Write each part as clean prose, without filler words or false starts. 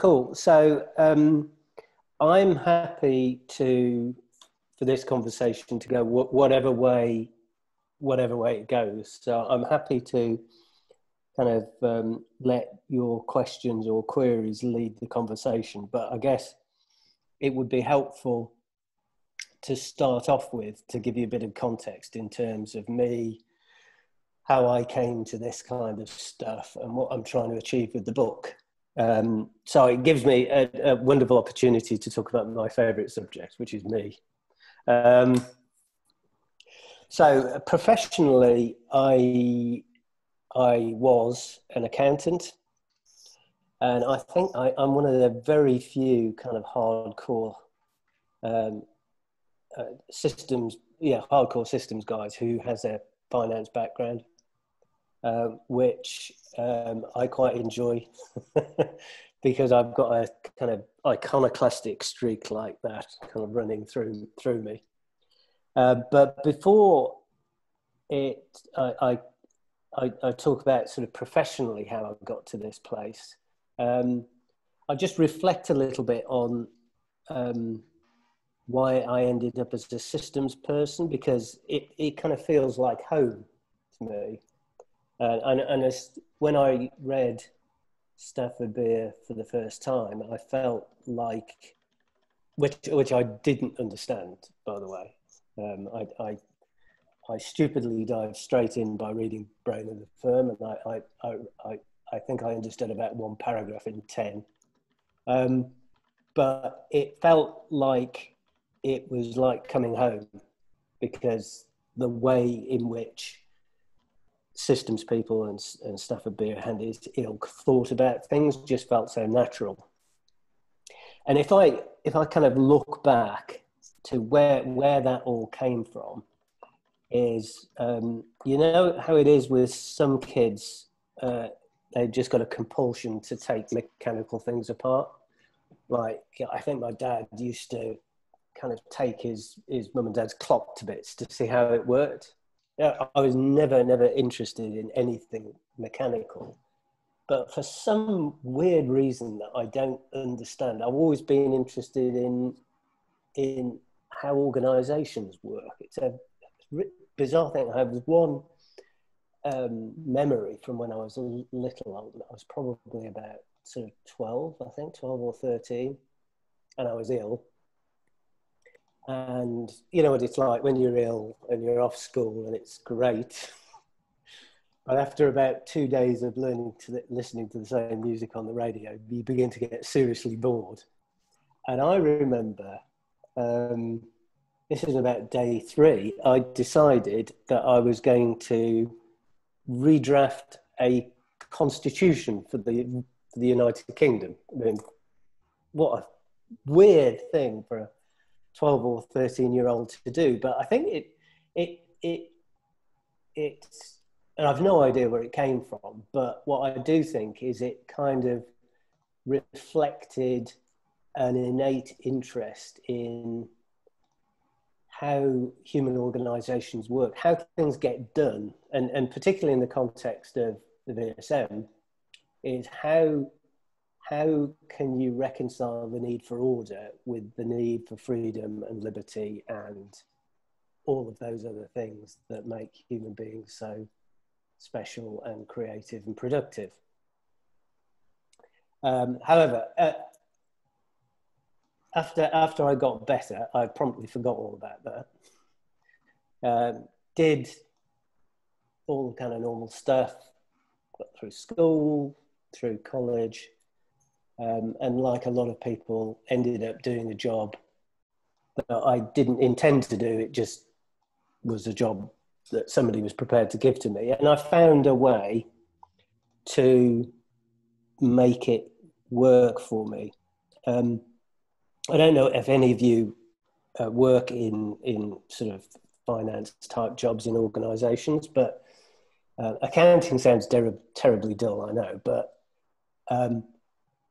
Cool. So I'm happy for this conversation to go whatever way it goes. So I'm happy to kind of let your questions or queries lead the conversation. But I guess it would be helpful to start off with to give you a bit of context in terms of me, how I came to this kind of stuff and what I'm trying to achieve with the book. So it gives me a wonderful opportunity to talk about my favourite subject, which is me. So professionally, I was an accountant, and I think I'm one of the very few kind of hardcore hardcore systems guys who has a finance background, which I quite enjoy because I've got a kind of iconoclastic streak like that kind of running through me. But before I talk about sort of professionally how I got to this place, I just reflect a little bit on why I ended up as a systems person, because it kind of feels like home to me. And when I read Stafford Beer for the first time, I felt like, which I didn't understand, by the way. I stupidly dived straight in by reading Brain of the Firm, and I think I understood about one paragraph in 10. But it felt like it was like coming home, because the way in which systems people and Stafford Beer and his ilk thought about things just felt so natural. And if I kind of look back to where that all came from, is you know how it is with some kids, they've just got a compulsion to take mechanical things apart. Like, I think my dad used to kind of take his mum and dad's clock to bits to see how it worked. Yeah, I was never interested in anything mechanical, but for some weird reason that I don't understand, I've always been interested in how organisations work. It's a bizarre thing. I have one memory from when I was a little old. I was probably about sort of 12 or 13, and I was ill. And you know what it's like when you're ill and you're off school, and it's great. But after about 2 days of listening to the same music on the radio, you begin to get seriously bored. And I remember, this is about day 3, I decided that I was going to redraft a constitution for the United Kingdom. I mean, what a weird thing for a 12 or 13-year-old to do. But I think it's, and I've no idea where it came from, but what I do think is it kind of reflected an innate interest in how human organisations work, how things get done, and particularly in the context of the VSM, is how can you reconcile the need for order with the need for freedom and liberty and all of those other things that make human beings so special and creative and productive. However, after I got better, I promptly forgot all about that. Did all the kind of normal stuff, got through school, through college, and like a lot of people, ended up doing a job that I didn't intend to do. It just was a job that somebody was prepared to give to me. And I found a way to make it work for me. I don't know if any of you work in sort of finance type jobs in organisations, but accounting sounds terribly dull, I know, but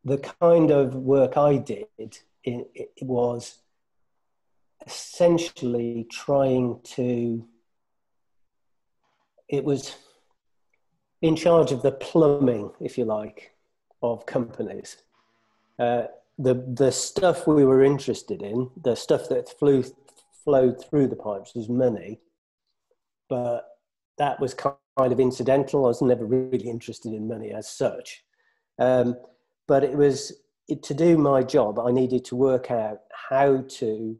the kind of work I did, it was essentially it was in charge of the plumbing, if you like, of companies. The stuff we were interested in, the stuff that flowed through the pipes, was money, but that was kind of incidental. I was never really interested in money as such. But to do my job, I needed to work out how to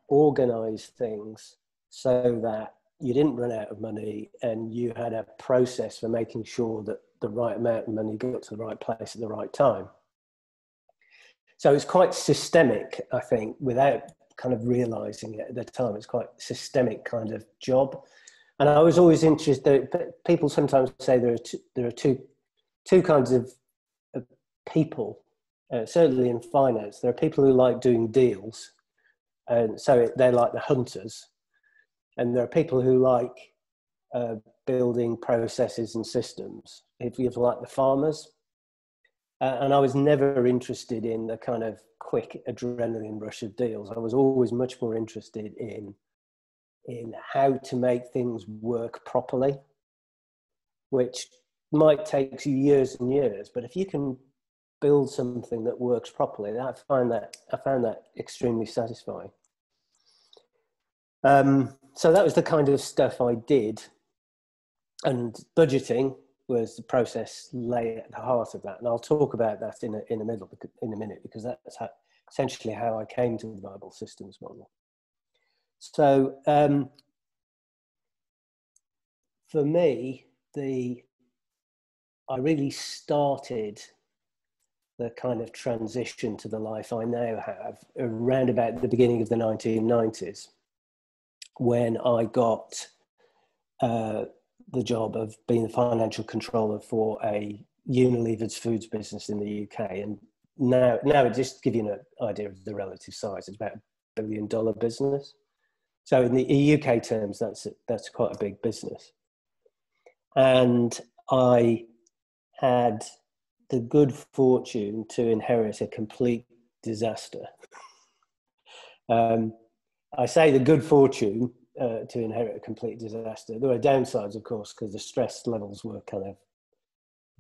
organize things so that you didn't run out of money and you had a process for making sure that the right amount of money got to the right place at the right time. So it's quite systemic, I think, without kind of realizing it at the time. It's quite a systemic kind of job. And I was always interested. People sometimes say there are two kinds of people, certainly in finance. There are people who like doing deals, and so they're like the hunters. And there are people who like building processes and systems, if you like, the farmers. And I was never interested in the kind of quick adrenaline rush of deals. I was always much more interested in how to make things work properly, which might take you years and years. But if you can build something that works properly, I found that extremely satisfying. So that was the kind of stuff I did, and budgeting was the process lay at the heart of that. And I'll talk about that in a minute, because that's essentially how I came to the viable systems model. So for me, I really started the kind of transition to the life I now have around about the beginning of the 1990s, when I got the job of being the financial controller for a Unilever's foods business in the UK. And now just to give you an idea of the relative size, it's about $1 billion business. So in the UK terms, that's quite a big business. And I had the good fortune to inherit a complete disaster. I say the good fortune to inherit a complete disaster. There were downsides, of course, because the stress levels were kind of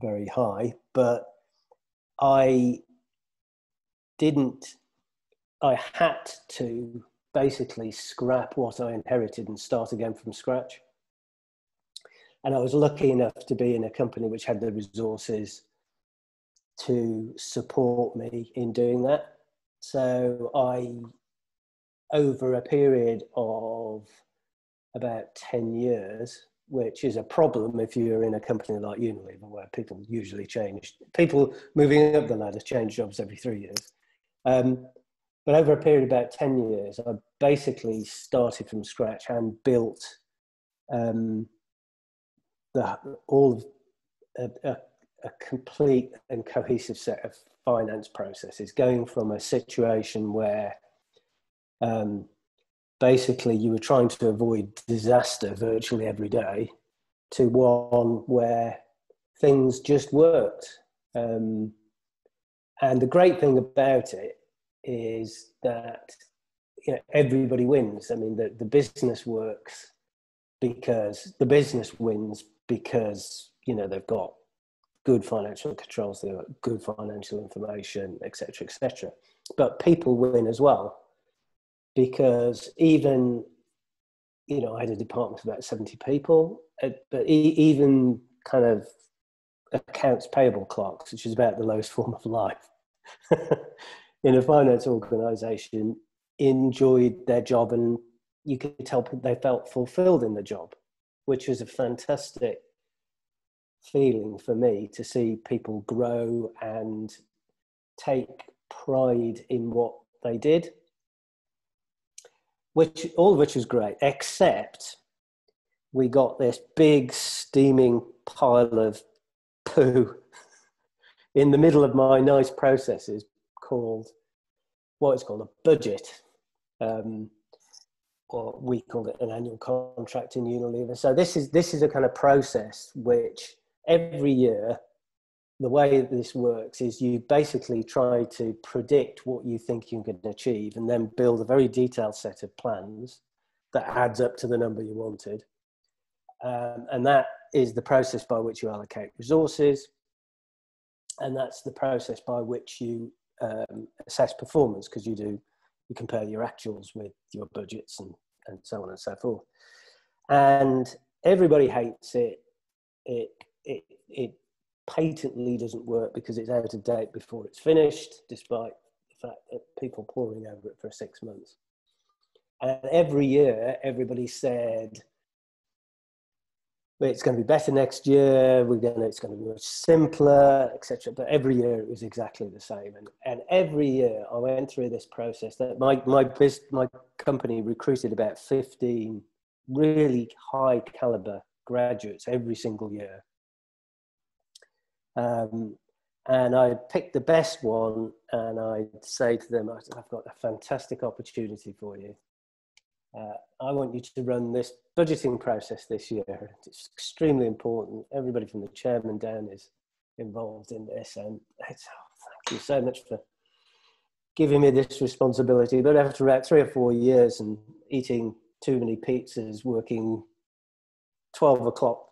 very high, but I had to basically scrap what I inherited and start again from scratch. And I was lucky enough to be in a company which had the resources to support me in doing that. So over a period of about 10 years, which is a problem if you're in a company like Unilever, where people moving up the ladder change jobs every 3 years. But over a period of about 10 years, I basically started from scratch and built a complete and cohesive set of finance processes, going from a situation where basically you were trying to avoid disaster virtually every day, to one where things just worked. And the great thing about it is that everybody wins. I mean, the business works because the business wins because they've got good financial controls, they've got good financial information, etc., etc. But people win as well, because even I had a department of about 70 people, but even kind of accounts payable clerks, which is about the lowest form of life in a finance organization, enjoyed their job, and you could tell they felt fulfilled in the job, which was a fantastic feeling for me, to see people grow and take pride in what they did, all of which was great, except we got this big steaming pile of poo in the middle of my nice processes called a budget, or we called it an annual contract in Unilever. So this is a kind of process which every year, the way this works is you basically try to predict what you think you can achieve, and then build a very detailed set of plans that adds up to the number you wanted. And that is the process by which you allocate resources. And that's the process by which you assess performance, because you compare your actuals with your budgets and so on and so forth. And everybody hates it. It patently doesn't work because it's out of date before it's finished, despite the fact that people poring over it for 6 months. And every year, everybody said, well, it's going to be better next year. It's going to be much simpler, etc. But every year it was exactly the same. And every year I went through this process that my company recruited about 15 really high caliber graduates every single year. And I picked the best one, and I'd say to them, I've got a fantastic opportunity for you. I want you to run this budgeting process this year. It's extremely important. Everybody from the chairman down is involved in this. And thank you so much for giving me this responsibility. But after about 3 or 4 years and eating too many pizzas, working 12 o'clock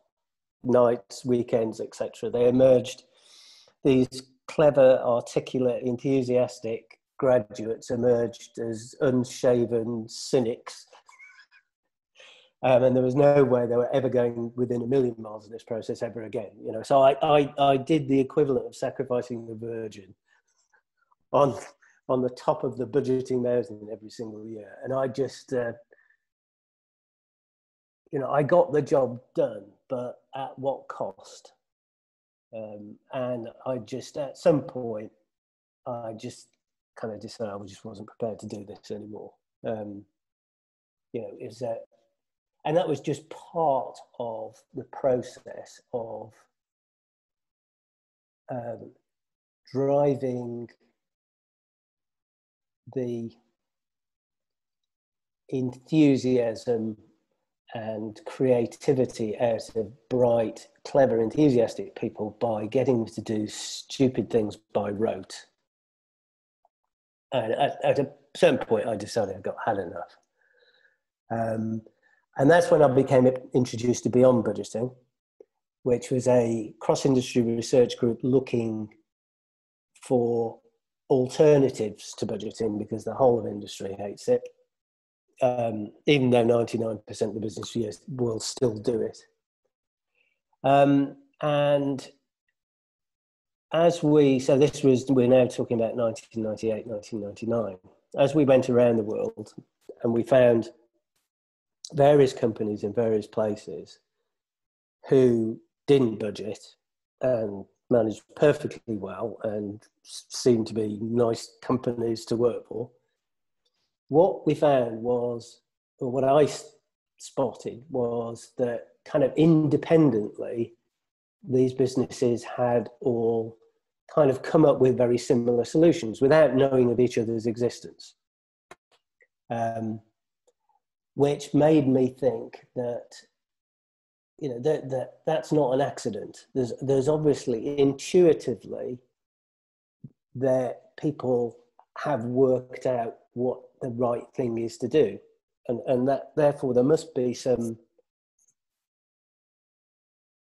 nights, weekends, etc., they emerged. These clever, articulate, enthusiastic graduates emerged as unshaven cynics. And there was no way they were ever going within 1,000,000 miles of this process ever again. So I did the equivalent of sacrificing the Virgin on the top of the budgeting mountain every single year. And I just, I got the job done, but at what cost? And I just, at some point, I just kind of decided I just wasn't prepared to do this anymore. And that was just part of the process of driving the enthusiasm and creativity out of bright, clever, enthusiastic people by getting them to do stupid things by rote. And at a certain point, I decided I had enough. And that's when I became introduced to Beyond Budgeting, which was a cross-industry research group looking for alternatives to budgeting because the whole of industry hates it, even though 99% of the business will still do it. And we're now talking about 1998, 1999. As we went around the world and we found various companies in various places who didn't budget and managed perfectly well and seemed to be nice companies to work for, what we found was, or what I spotted, was that kind of independently, these businesses had all kind of come up with very similar solutions without knowing of each other's existence. Which made me think that, that's not an accident. There's obviously intuitively that people have worked out what the right thing is to do. And that therefore there must be some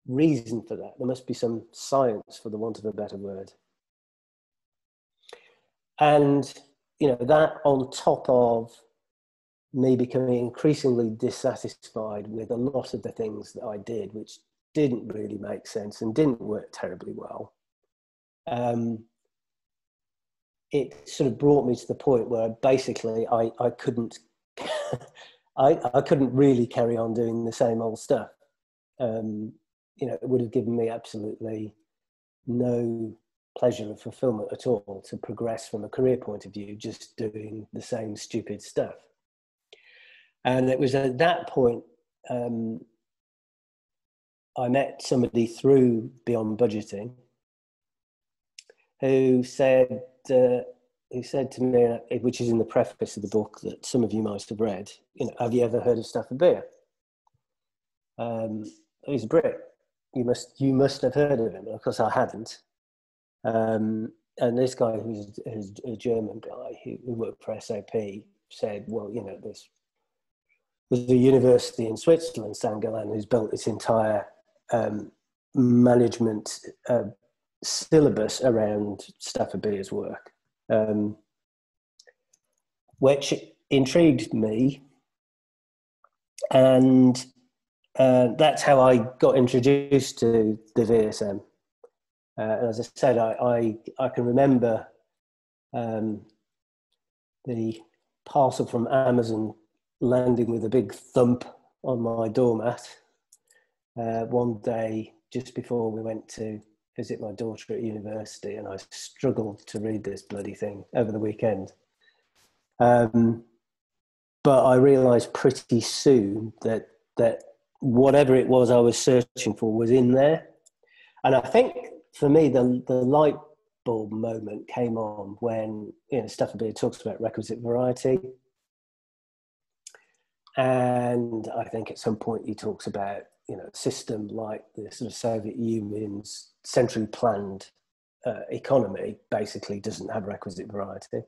reason for that. There must be some science, for the want of a better word. And, that on top of me becoming increasingly dissatisfied with a lot of the things that I did, which didn't really make sense and didn't work terribly well. It sort of brought me to the point where basically I couldn't, I couldn't really carry on doing the same old stuff. It would have given me absolutely no pleasure or fulfillment at all to progress from a career point of view, just doing the same stupid stuff. And it was at that point I met somebody through Beyond Budgeting who said to me, which is in the preface of the book that some of you might have read, have you ever heard of Stafford Beer? He's a Brit. You must have heard of him. Of course, I hadn't. And this guy, who's a German guy who worked for SAP, said, well, there's a university in Switzerland, St. Gallen, who's built its entire management syllabus around Stafford Beer's work. which intrigued me. And that's how I got introduced to the VSM. And as I said, I can remember the parcel from Amazon landing with a big thump on my doormat one day just before we went to visit my daughter at university, and I struggled to read this bloody thing over the weekend. But I realised pretty soon that whatever it was I was searching for was in there. And I think for me, the light bulb moment came on when, Stafford talks about requisite variety. And I think at some point he talks about, a system like the sort of Soviet Union's centrally planned economy basically doesn't have requisite variety.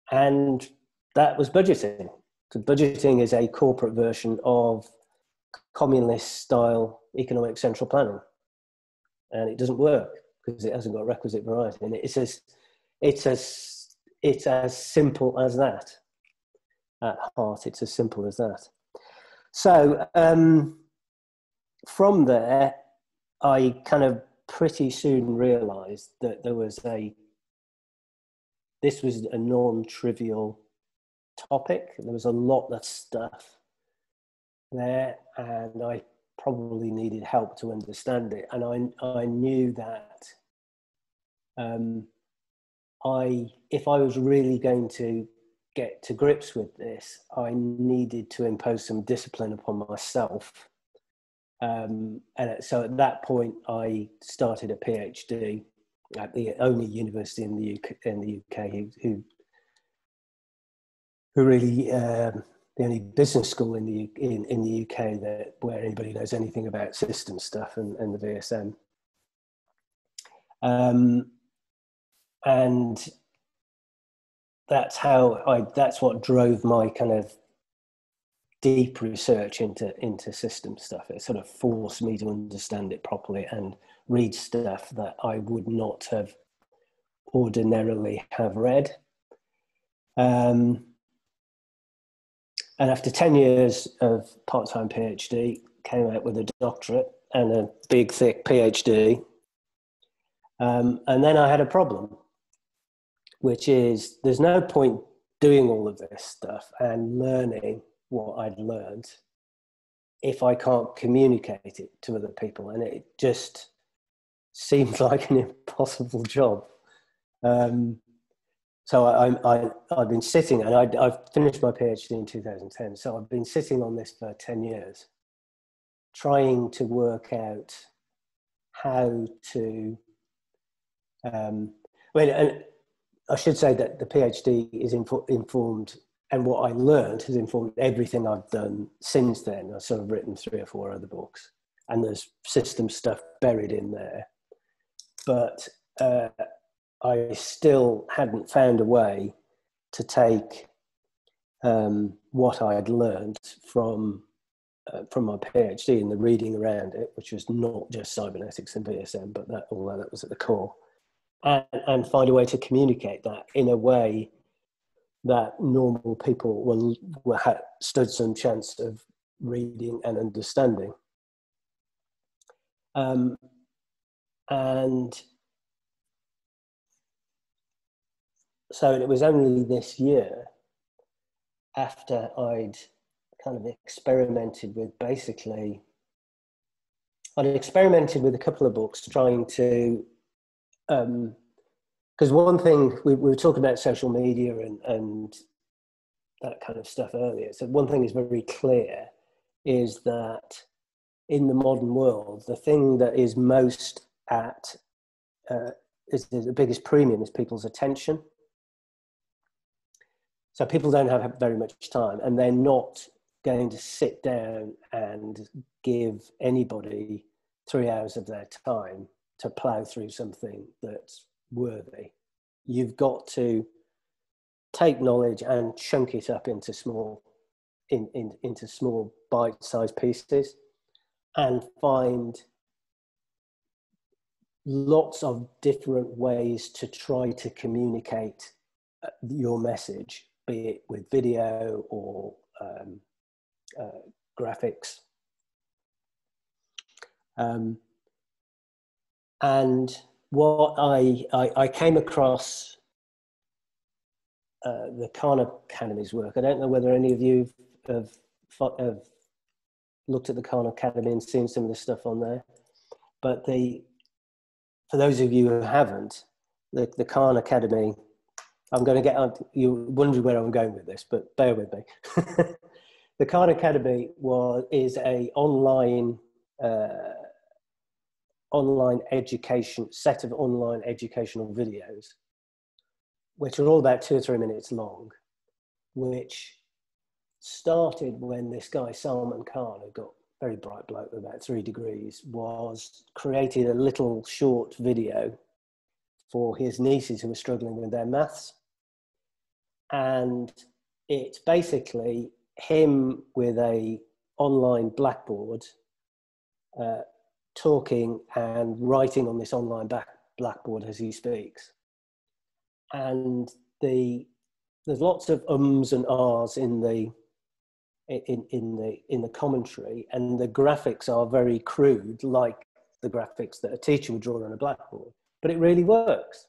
And that was budgeting. So budgeting is a corporate version of communist-style economic central planning. And it doesn't work because it hasn't got requisite variety. And it's as simple as that. At heart, it's as simple as that. So from there, I kind of pretty soon realised that this was a non-trivial topic. There was a lot of stuff there, and I probably needed help to understand it. And I knew that if I was really going to get to grips with this, I needed to impose some discipline upon myself. And so at that point, I started a PhD at the only university in the UK who really the only business school in the UK where anybody knows anything about system stuff and the VSM. And that's what drove my kind of deep research into system stuff. It sort of forced me to understand it properly and read stuff that I would not have ordinarily have read. And after 10 years of part-time PhD, came out with a doctorate and a big, thick PhD. And then I had a problem, which is there's no point doing all of this stuff and learning what I'd learned if I can't communicate it to other people. And it just seemed like an impossible job. So I've been sitting, and I've finished my PhD in 2010. So I've been sitting on this for 10 years, trying to work out how to, and I should say that the PhD is informed, and what I learned has informed everything I've done since then. I've sort of written 3 or 4 other books, and there's system stuff buried in there. But I still hadn't found a way to take what I had learned from my PhD and the reading around it, which was not just cybernetics and VSM, but although that was at the core, and find a way to communicate that in a way that normal people stood some chance of reading and understanding. And so it was only this year, after I'd kind of experimented with a couple of books trying to, because one thing, we were talking about social media and that kind of stuff earlier. So one thing is very clear is that in the modern world, the thing that is most is the biggest premium is people's attention. So people don't have very much time, and they're not going to sit down and give anybody 3 hours of their time to plow through something that's worthy. You've got to take knowledge and chunk it up into small bite-sized pieces, and find lots of different ways to try to communicate your message, be it with video or graphics. And what I came across the Khan Academy's work. I don't know whether any of you have looked at the Khan Academy and seen some of the stuff on there, but for those of you who haven't, the Khan Academy, I'm going to get on, you're wondering where I'm going with this, but bear with me. The Khan Academy is a online education, set of online educational videos, which are all about 2 or 3 minutes long, which started when this guy, Salman Khan, who got very bright bloke with about 3 degrees, was created a little short video for his nieces who were struggling with their maths. And it's basically him with a online blackboard talking and writing on this online blackboard as he speaks. And there's lots of ums and ahs in the commentary, and the graphics are very crude, like the graphics that a teacher would draw on a blackboard. But it really works.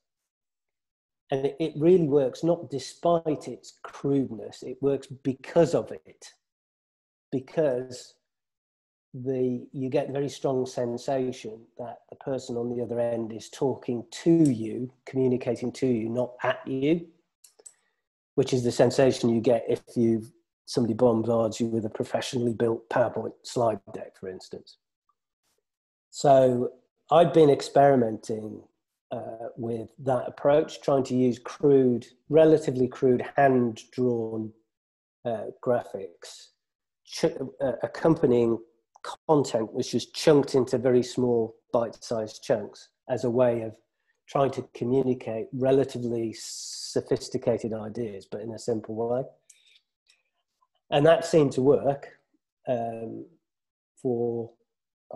And it really works not despite its crudeness, it works because of it. Because you get a very strong sensation that the person on the other end is talking to you, communicating to you, not at you, which is the sensation you get if somebody bombards you with a professionally built PowerPoint slide deck, for instance. So I'd been experimenting with that approach, trying to use relatively crude hand-drawn graphics, accompanying content which was chunked into very small bite-sized chunks as a way of trying to communicate relatively sophisticated ideas, but in a simple way. And that seemed to work. I'd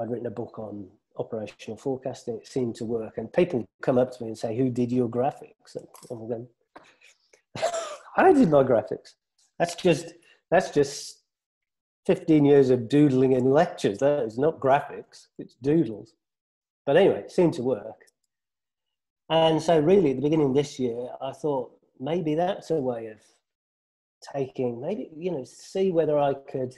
written a book on operational forecasting. It seemed to work. And people come up to me and say, who did your graphics? And I'm going, I did my graphics. That's just 15 years of doodling in lectures. That is not graphics, it's doodles. But anyway, it seemed to work. And so really at the beginning of this year, I thought maybe that's a way of see whether I could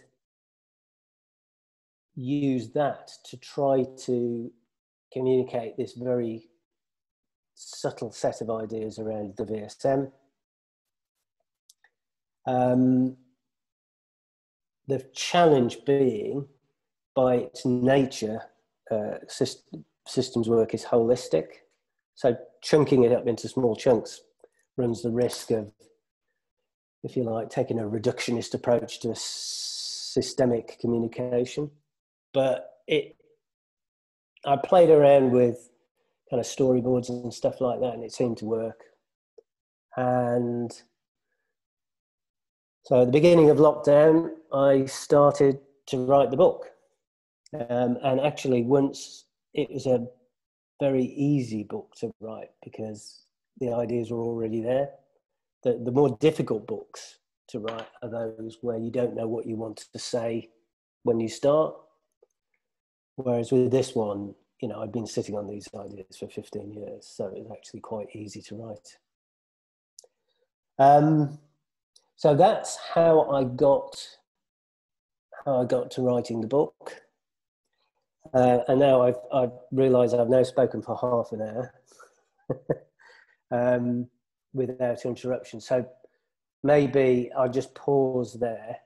use that to try to communicate this very subtle set of ideas around the VSM. The challenge being, by its nature, systems work is holistic. So chunking it up into small chunks runs the risk of, if you like, taking a reductionist approach to systemic communication. But I played around with kind of storyboards and stuff like that, and it seemed to work. And so at the beginning of lockdown, I started to write the book. And actually, once it was a very easy book to write because the ideas were already there. The more difficult books to write are those where you don't know what you want to say when you start. Whereas with this one, I'd been sitting on these ideas for 15 years, so it was actually quite easy to write. So that's how I got to writing the book. And now I've realised I've now spoken for half an hour without interruption. So maybe I'll just pause there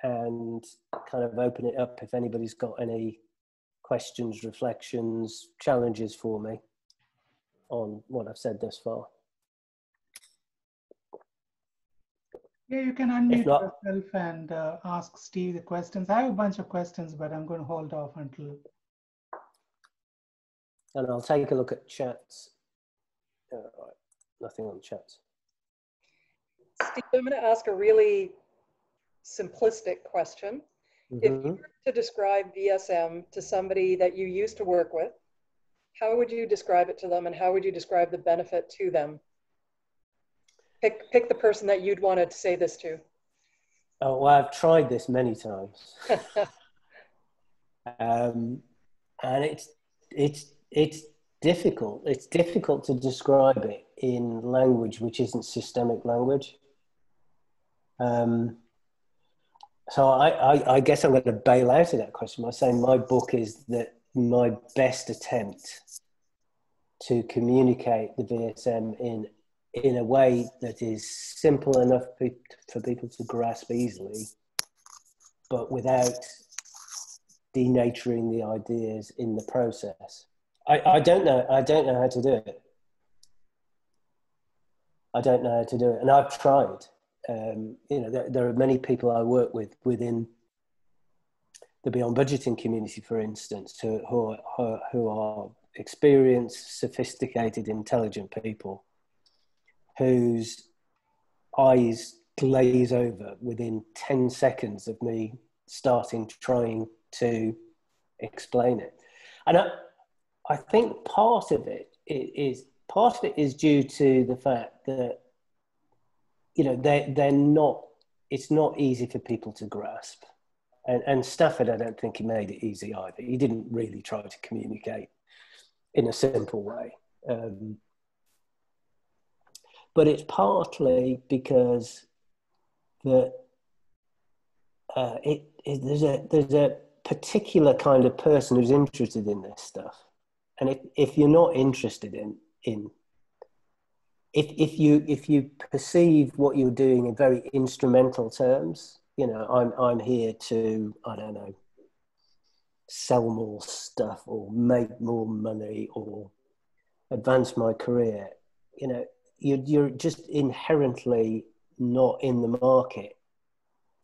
and kind of open it up if anybody's got any questions, reflections, challenges for me on what I've said thus far. Yeah, you can unmute yourself and ask Steve the questions. I have a bunch of questions, but I'm going to hold off until... And I'll take a look at chats. Nothing on chats. Steve, I'm going to ask a really simplistic question. If you were to describe VSM to somebody that you used to work with how would you describe it to them, and how would you describe the benefit to them? Pick the person that you'd want to say this to. Oh, well, I've tried this many times. And it's difficult. It's difficult to describe it in language which isn't systemic language. So I guess I'm going to bail out of that question by saying my book is that my best attempt to communicate the VSM in a way that is simple enough for people to grasp easily, but without denaturing the ideas in the process. I don't know how to do it. I don't know how to do it, and I've tried. There are many people I work with within the Beyond Budgeting community, for instance, who are experienced, sophisticated, intelligent people whose eyes glaze over within 10 seconds of me trying to explain it. And I think part of it is due to the fact that, they're not, it's not easy for people to grasp. And Stafford, I don't think he made it easy either. He didn't really try to communicate in a simple way. But it's partly because there's a particular kind of person who's interested in this stuff. And if you're not interested if you perceive what you're doing in very instrumental terms, I'm here to, I don't know, sell more stuff or make more money or advance my career, you're just inherently not in the market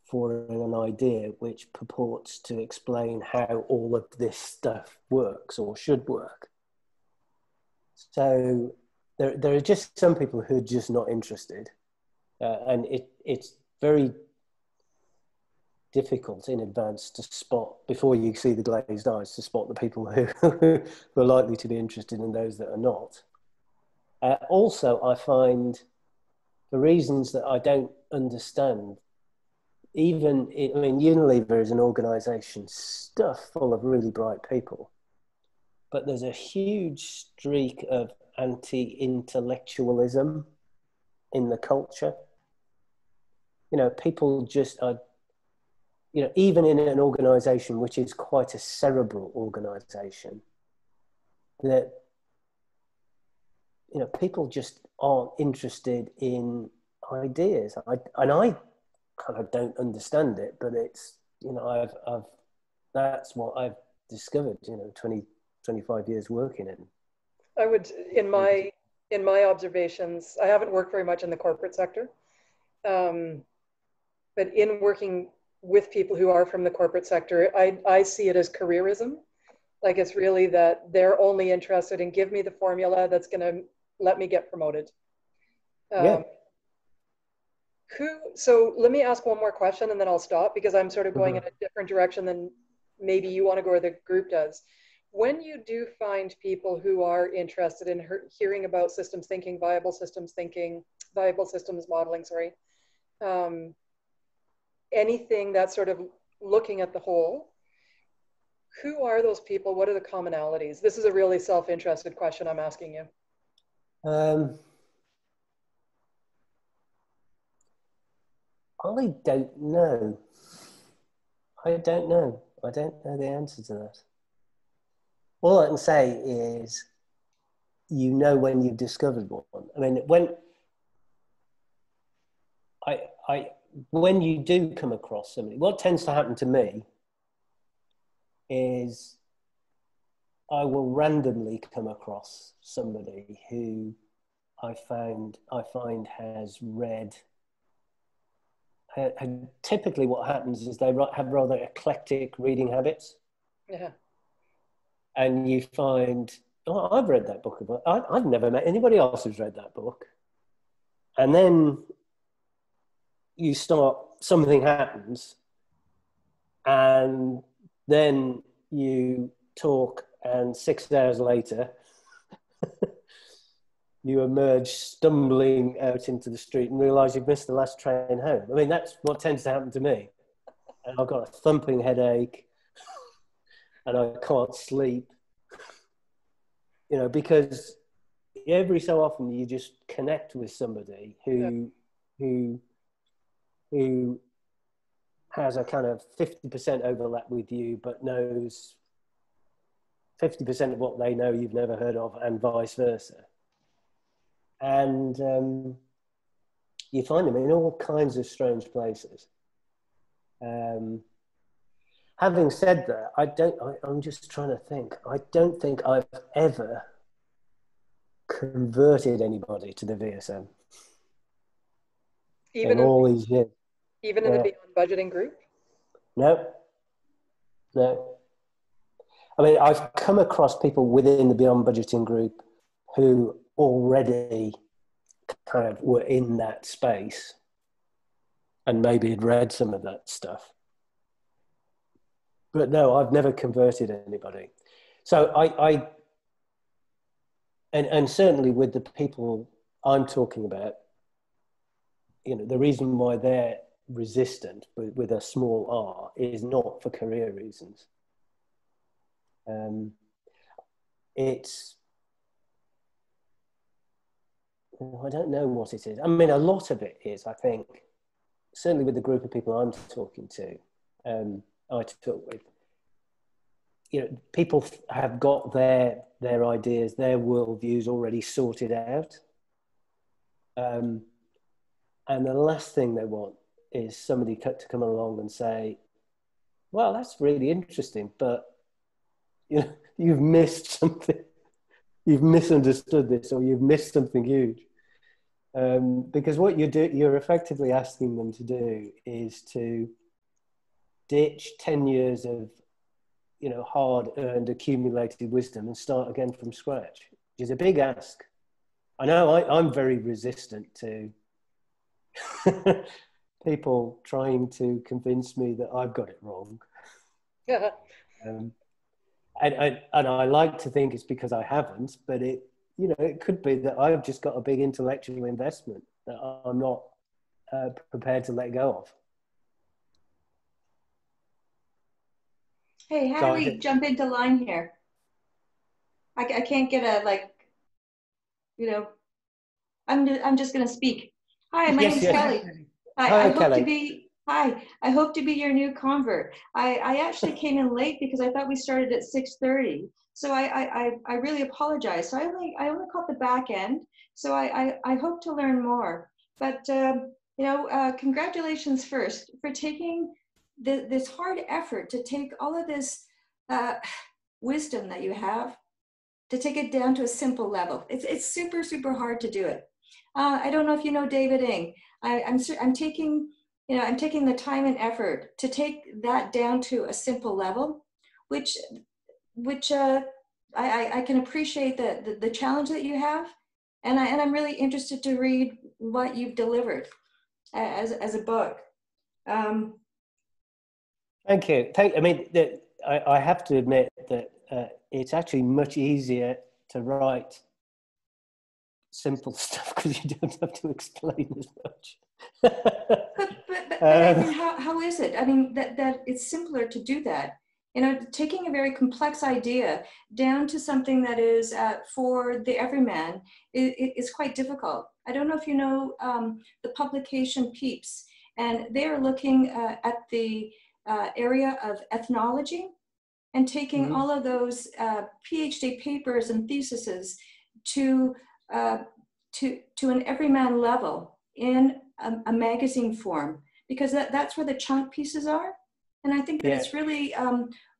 for an idea which purports to explain how all of this stuff works or should work. So there are just some people who are just not interested, and it's very difficult in advance to spot, before you see the glazed eyes, to spot the people who are likely to be interested and those that are not. Also, I find, for reasons that I don't understand, Unilever is an organisation stuffed full of really bright people, but there's a huge streak of anti-intellectualism in the culture. People just are, even in an organisation which is quite a cerebral organisation, that people just aren't interested in ideas. I kind of don't understand it, but it's, that's what I've discovered, 25 years working in. I would, in my observations, I haven't worked very much in the corporate sector, but in working with people who are from the corporate sector, I see it as careerism. Like, it's really that they're only interested in, give me the formula that's going to let me get promoted. So let me ask one more question and then I'll stop, because I'm sort of going in a different direction than maybe you want to go or the group does. When you do find people who are interested in hearing about systems thinking, viable systems modeling, anything that's sort of looking at the whole, who are those people? What are the commonalities? This is a really self-interested question I'm asking you. I don't know. I don't know the answer to that. All I can say is, when you've discovered one. When you do come across somebody, what tends to happen to me is I will randomly come across somebody who I find has read. And typically what happens is they have rather eclectic reading habits. Yeah. And you find, I've read that book. I've never met anybody else who's read that book. And then something happens, and then you talk, and 6 hours later, you emerge stumbling out into the street and realise you've missed the last train home. I mean, that's what tends to happen to me. And I've got a thumping headache and I can't sleep, you know, because every so often you just connect with somebody who has a kind of 50% overlap with you, but knows 50% of what they know you've never heard of, and vice versa. And you find them in all kinds of strange places. Having said that, I'm just trying to think. I don't think I've ever converted anybody to the VSM. Even in all these years. Even in the Beyond Budgeting group? No. I mean, I've come across people within the Beyond Budgeting group who already kind of were in that space and maybe had read some of that stuff. But no, I've never converted anybody. So and certainly with the people I'm talking about, you know, the reason why they're resistant with a small r is not for career reasons. It's, I don't know what it is. I mean, a lot of it is, I think, certainly with the group of people I'm talking to, I talk with, you know, people have got their ideas, their worldviews already sorted out. And the last thing they want is somebody to come along and say, well, that's really interesting, but you know, you've missed something. You've misunderstood this, or you've missed something huge. Because what you're effectively asking them to do is to ditch 10 years of, you know, hard-earned, accumulated wisdom and start again from scratch, which is a big ask. I know I'm very resistant to people trying to convince me that I've got it wrong. And I like to think it's because I haven't, but it, you know, it could be that I've just got a big intellectual investment that I'm not prepared to let go of. Hey, how do we jump into line here? I can't get a, like, you know, I'm just going to speak. Hi, my name's Kelly. I hope to be your new convert. I actually came in late because I thought we started at 6:30. So I really apologize. So I only caught the back end. So I hope to learn more. But you know, congratulations first for taking this hard effort to take all of this wisdom that you have, to take it down to a simple level. It's super, super hard to do it. I don't know if you know David Ng. I'm taking the time and effort to take that down to a simple level, which I can appreciate the challenge that you have, and I'm really interested to read what you've delivered as a book. Thank you. I mean, I have to admit that it's actually much easier to write simple stuff because you don't have to explain as much. but I mean, how is it? I mean, that it's simpler to do that. You know, taking a very complex idea down to something that is for the everyman is quite difficult. I don't know if you know the publication Peeps, and they are looking at the area of ethnology and taking all of those PhD papers and theses to an everyman level in a magazine form, because that's where the chunk pieces are. And I think that it's really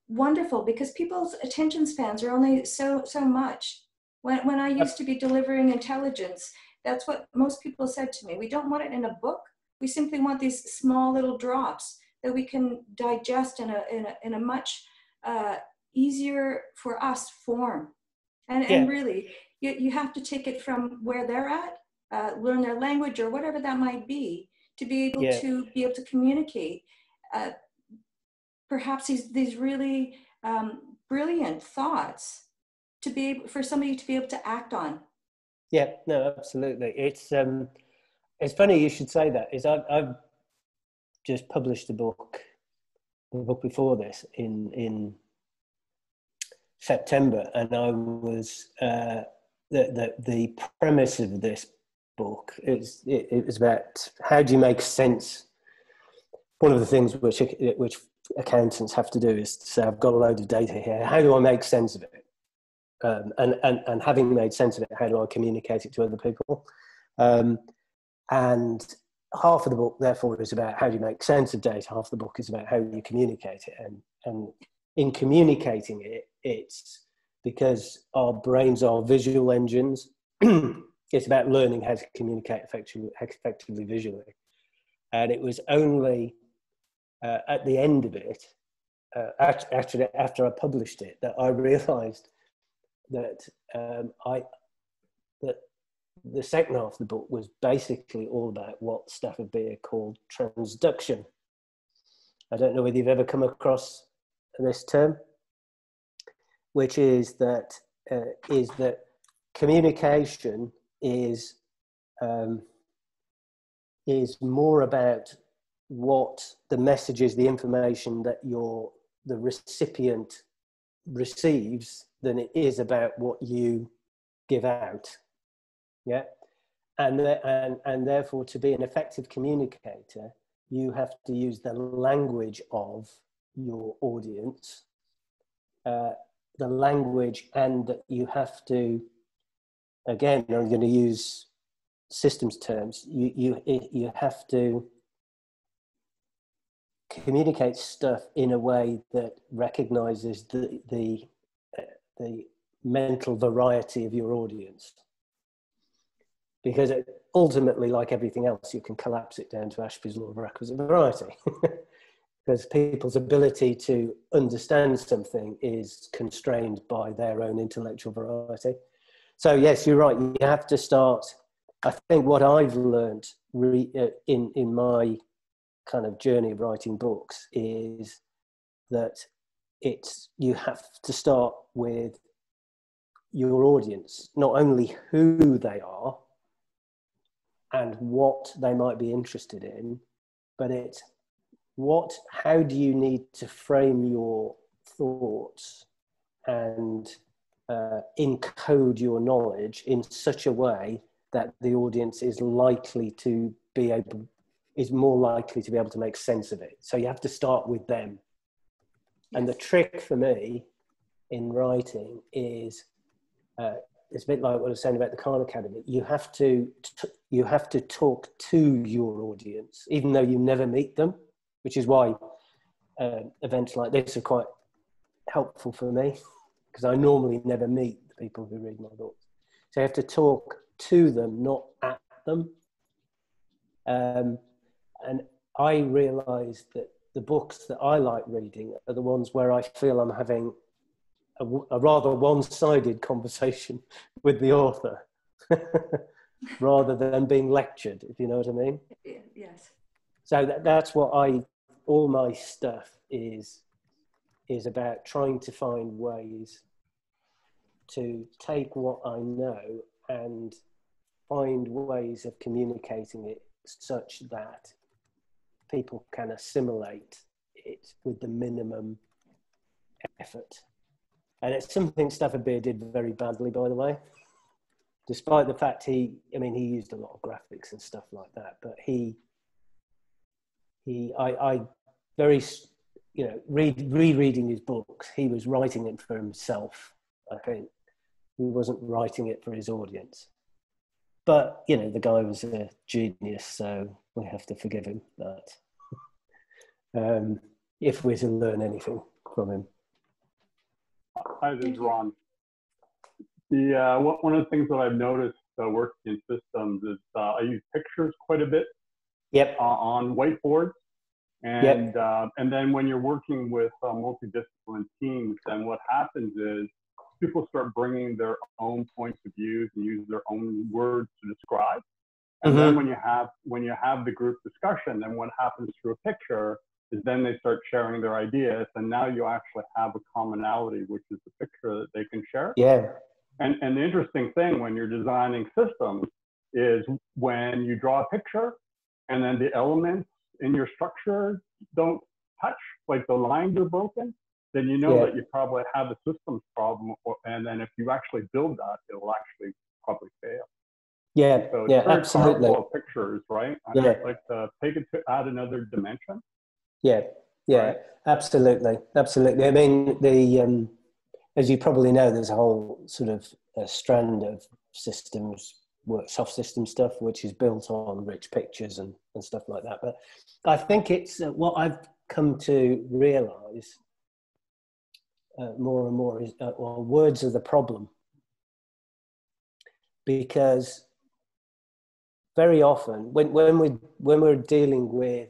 wonderful, because people's attention spans are only so much. When I used to be delivering intelligence, that's what most people said to me. We don't want it in a book. We simply want these small little drops that we can digest in a much easier for us form. And really, you have to take it from where they're at, learn their language or whatever that might be, to be able to communicate perhaps these really brilliant thoughts for somebody to be able to act on. Yeah, no, absolutely. It's funny you should say that. I've just published the book before this in September, and I was the premise of this book it was about how do you make sense. One of the things which accountants have to do is to say, I've got a load of data here. How do I make sense of it? And having made sense of it, how do I communicate it to other people? And half of the book, therefore, is about how do you make sense of data. Half the book is about how you communicate it. And in communicating it, it's because our brains are visual engines. It's about learning how to communicate effectively visually. And it was only at the end of it, actually after I published it, that I realised that that the second half of the book was basically all about what Stafford Beer called transduction. I don't know whether you've ever come across this term, which is that communication is more about what the messages, the information that the recipient receives than it is about what you give out. Yeah, and therefore, to be an effective communicator, you have to use the language of your audience, the language, and you have to, again, I'm going to use systems terms. You have to communicate stuff in a way that recognizes the mental variety of your audience. Because ultimately, like everything else, you can collapse it down to Ashby's law of requisite variety. Because people's ability to understand something is constrained by their own intellectual variety. So yes, you're right. You have to start. I think what I've learned in my kind of journey of writing books is that you have to start with your audience, not only who they are and what they might be interested in, but it's how do you need to frame your thoughts and encode your knowledge in such a way that the audience is more likely to be able to make sense of it. So you have to start with them. Yes. And the trick for me in writing is it's a bit like what I was saying about the Khan Academy. You have to talk to your audience, even though you never meet them, which is why events like this are quite helpful for me, because I normally never meet the people who read my books. So you have to talk to them, not at them. And I realised that the books that I like reading are the ones where I feel I'm having a rather one-sided conversation with the author rather than being lectured, if you know what I mean. Yes. So that's what all my stuff is about, trying to find ways to take what I know and find ways of communicating it such that people can assimilate it with the minimum effort. And it's something Stafford Beer did very badly, by the way, despite the fact he used a lot of graphics and stuff like that. But rereading his books, he was writing it for himself, I think. He wasn't writing it for his audience. But, the guy was a genius, so we have to forgive him that. If we're to learn anything from him. Hi, this is Ron. One of the things that I've noticed working in systems is I use pictures quite a bit. Yep. On whiteboards. And, yep. And then when you're working with multidisciplinary teams, then what happens is people start bringing their own points of views and use their own words to describe. And then when you have the group discussion, then what happens through a picture is then they start sharing their ideas, and now you actually have a commonality, which is the picture that they can share. Yeah. And the interesting thing when you're designing systems is when you draw a picture and then the elements in your structure don't touch, like the lines are broken, then you know that you probably have a systems problem. And then if you actually build that, it'll actually probably fail. Yeah, So it's very absolutely. powerful pictures, right? Yeah. Like to take it to add another dimension. Yeah, Right? absolutely. I mean, as you probably know, there's a whole sort of strand of systems work, soft system stuff, which is built on rich pictures and stuff like that. But I think it's what I've come to realize more and more is, well, words are the problem. Because very often when we're dealing with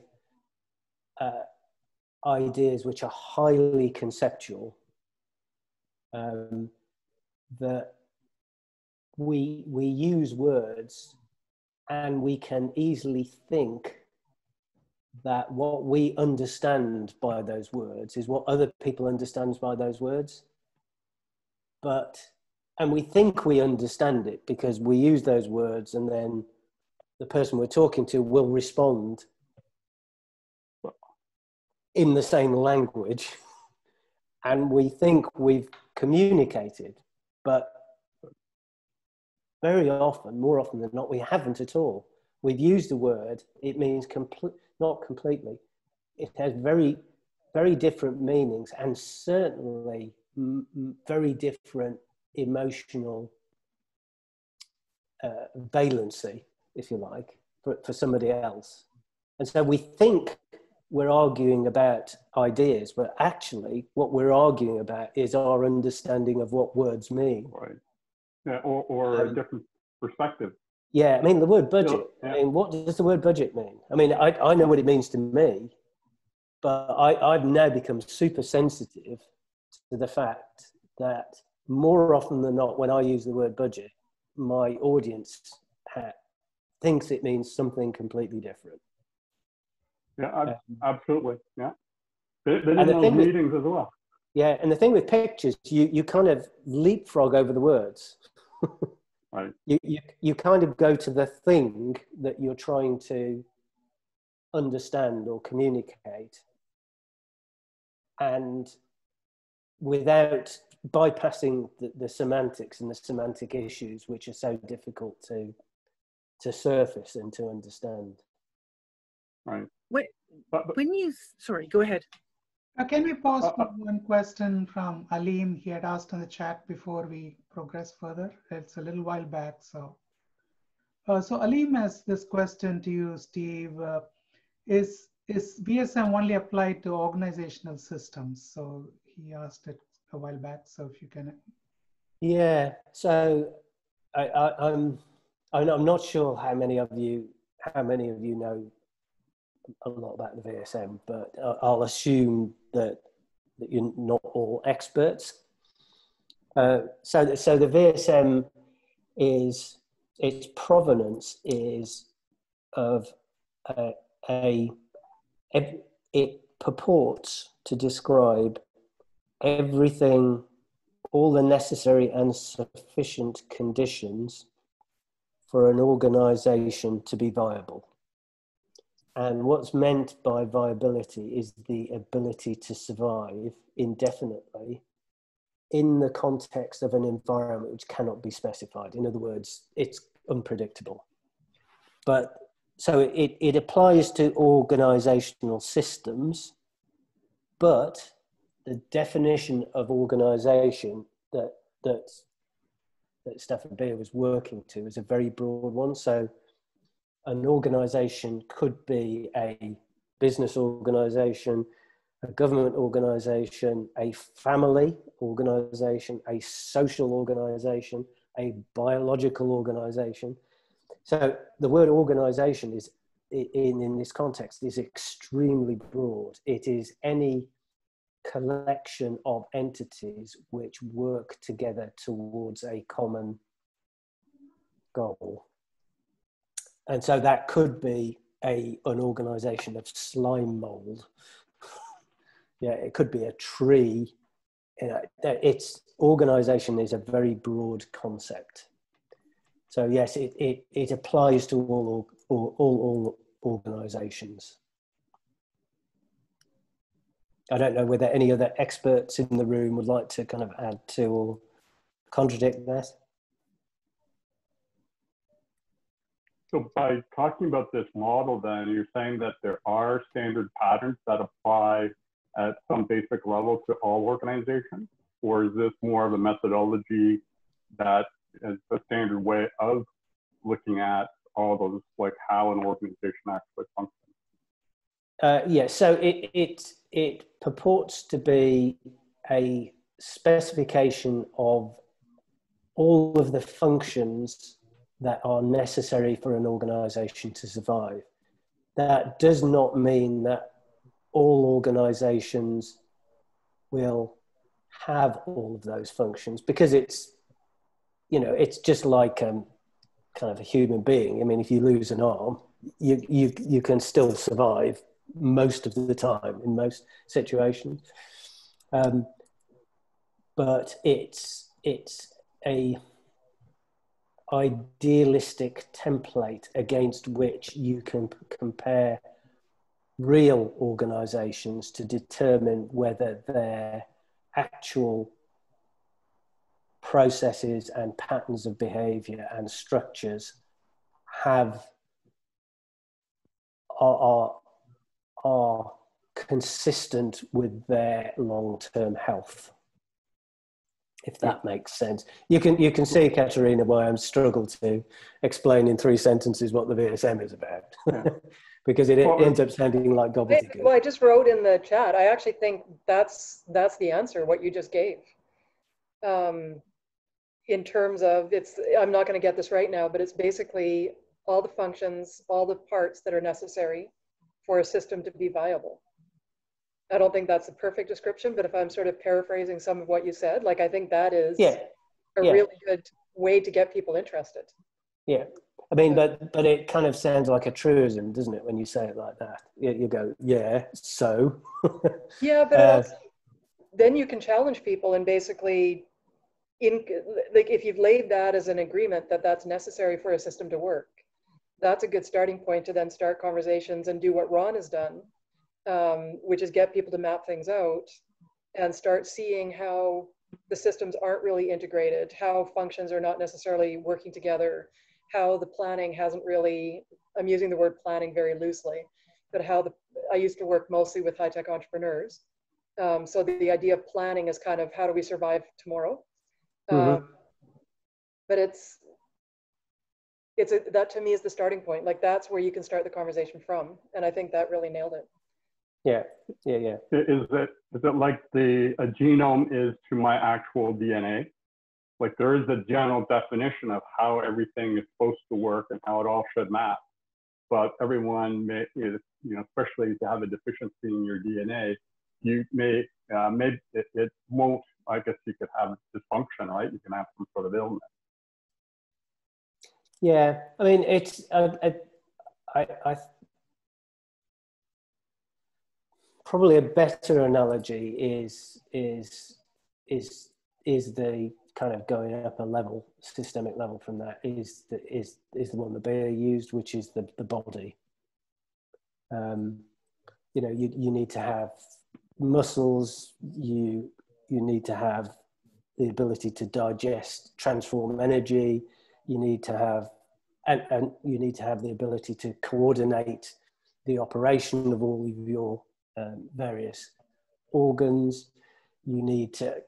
ideas which are highly conceptual, that we use words, and we can easily think that what we understand by those words is what other people understand by those words. And we think we understand it because we use those words, and then the person we're talking to will respond in the same language, and we think we've communicated, but very often, more often than not, we haven't at all. We've used a word, it means not completely. It has very, very different meanings, and certainly very different emotional valency, if you like, for somebody else. And so we think we're arguing about ideas, but actually what we're arguing about is our understanding of what words mean. Right. Yeah, or a different perspective. Yeah, I mean, the word budget, I mean, what does the word budget mean? I mean, I know what it means to me, but I've now become super sensitive to the fact that more often than not, when I use the word budget, my audience thinks it means something completely different. Yeah, absolutely. Yeah. Been in those meetings as well. Yeah, and the thing with pictures, you kind of leapfrog over the words. Right. You kind of go to the thing that you're trying to understand or communicate, and without bypassing the semantics and the semantic issues, which are so difficult to surface and to understand. Right. When you, sorry, go ahead. Can we pause for one question from Alim? He had asked in the chat before we progress further. It's a little while back. So Alim has this question to you, Steve. Is VSM only applied to organizational systems? So he asked it a while back. So if you can. Yeah. So I'm not sure how many of you know a lot about the VSM, but I'll assume that you're not all experts. So the VSM is, its provenance is of it purports to describe everything, all the necessary and sufficient conditions for an organization to be viable. And what's meant by viability is the ability to survive indefinitely in the context of an environment which cannot be specified. In other words, it's unpredictable. But so it applies to organizational systems, but the definition of organization that Stafford Beer was working to is a very broad one. So an organization could be a business organization, a government organization, a family organization, a social organization, a biological organization. So the word organization is, in this context, is extremely broad. It is any collection of entities which work together towards a common goal. And so that could be an organization of slime mold Yeah, it could be a tree. You know, it's organization is a very broad concept. So yes, it applies to all organizations. I don't know whether any other experts in the room would like to kind of add to or contradict that. So by talking about this model, then you're saying that there are standard patterns that apply at some basic level to all organizations, or is this more of a methodology that is a standard way of looking at all those, like how an organization actually functions? Yeah, so it purports to be a specification of all of the functions that are necessary for an organization to survive. That does not mean that all organizations will have all of those functions, because it's, you know, it's just like kind of a human being. I mean, if you lose an arm, you can still survive most of the time in most situations. But it's a idealistic template against which you can compare real organizations to determine whether their actual processes and patterns of behavior and structures are consistent with their long-term health, if that makes sense. You can see, Katerina, why I'm struggle to explain in 3 sentences what the VSM is about. Because it ends up sounding like gobbledygook. Well, I just wrote in the chat, I actually think that's the answer, what you just gave. In terms of, I'm not going to get this right now, but it's basically all the functions, all the parts that are necessary for a system to be viable. I don't think that's the perfect description, but if I'm sort of paraphrasing some of what you said, like, I think that is a really good way to get people interested. Yeah. I mean, but it kind of sounds like a truism, doesn't it, when you say it like that? You go, yeah, so. Yeah, but also, then you can challenge people and basically, like, if you've laid that as an agreement that that's necessary for a system to work, that's a good starting point to then start conversations and do what Ron has done, which is get people to map things out and start seeing how the systems aren't really integrated, how functions are not necessarily working together, how the planning hasn't really, I'm using the word planning very loosely, but I used to work mostly with high-tech entrepreneurs. So the idea of planning is kind of, how do we survive tomorrow? But that to me is the starting point. Like, that's where you can start the conversation from. And I think that really nailed it. Yeah. Is it like a genome is to my actual DNA? Like, there is a general definition of how everything is supposed to work and how it all should map. But everyone may, you know, especially if you have a deficiency in your DNA, you may, it won't, I guess you could have dysfunction, right? You can have some sort of illness. Yeah, I mean, it's, I probably a better analogy is the kind of going up a level, systemic level from that, is the one that Beer used, which is the body. You know, you need to have muscles, you need to have the ability to digest, transform energy, you need to have, and you need to have the ability to coordinate the operation of all of your various organs. You need to,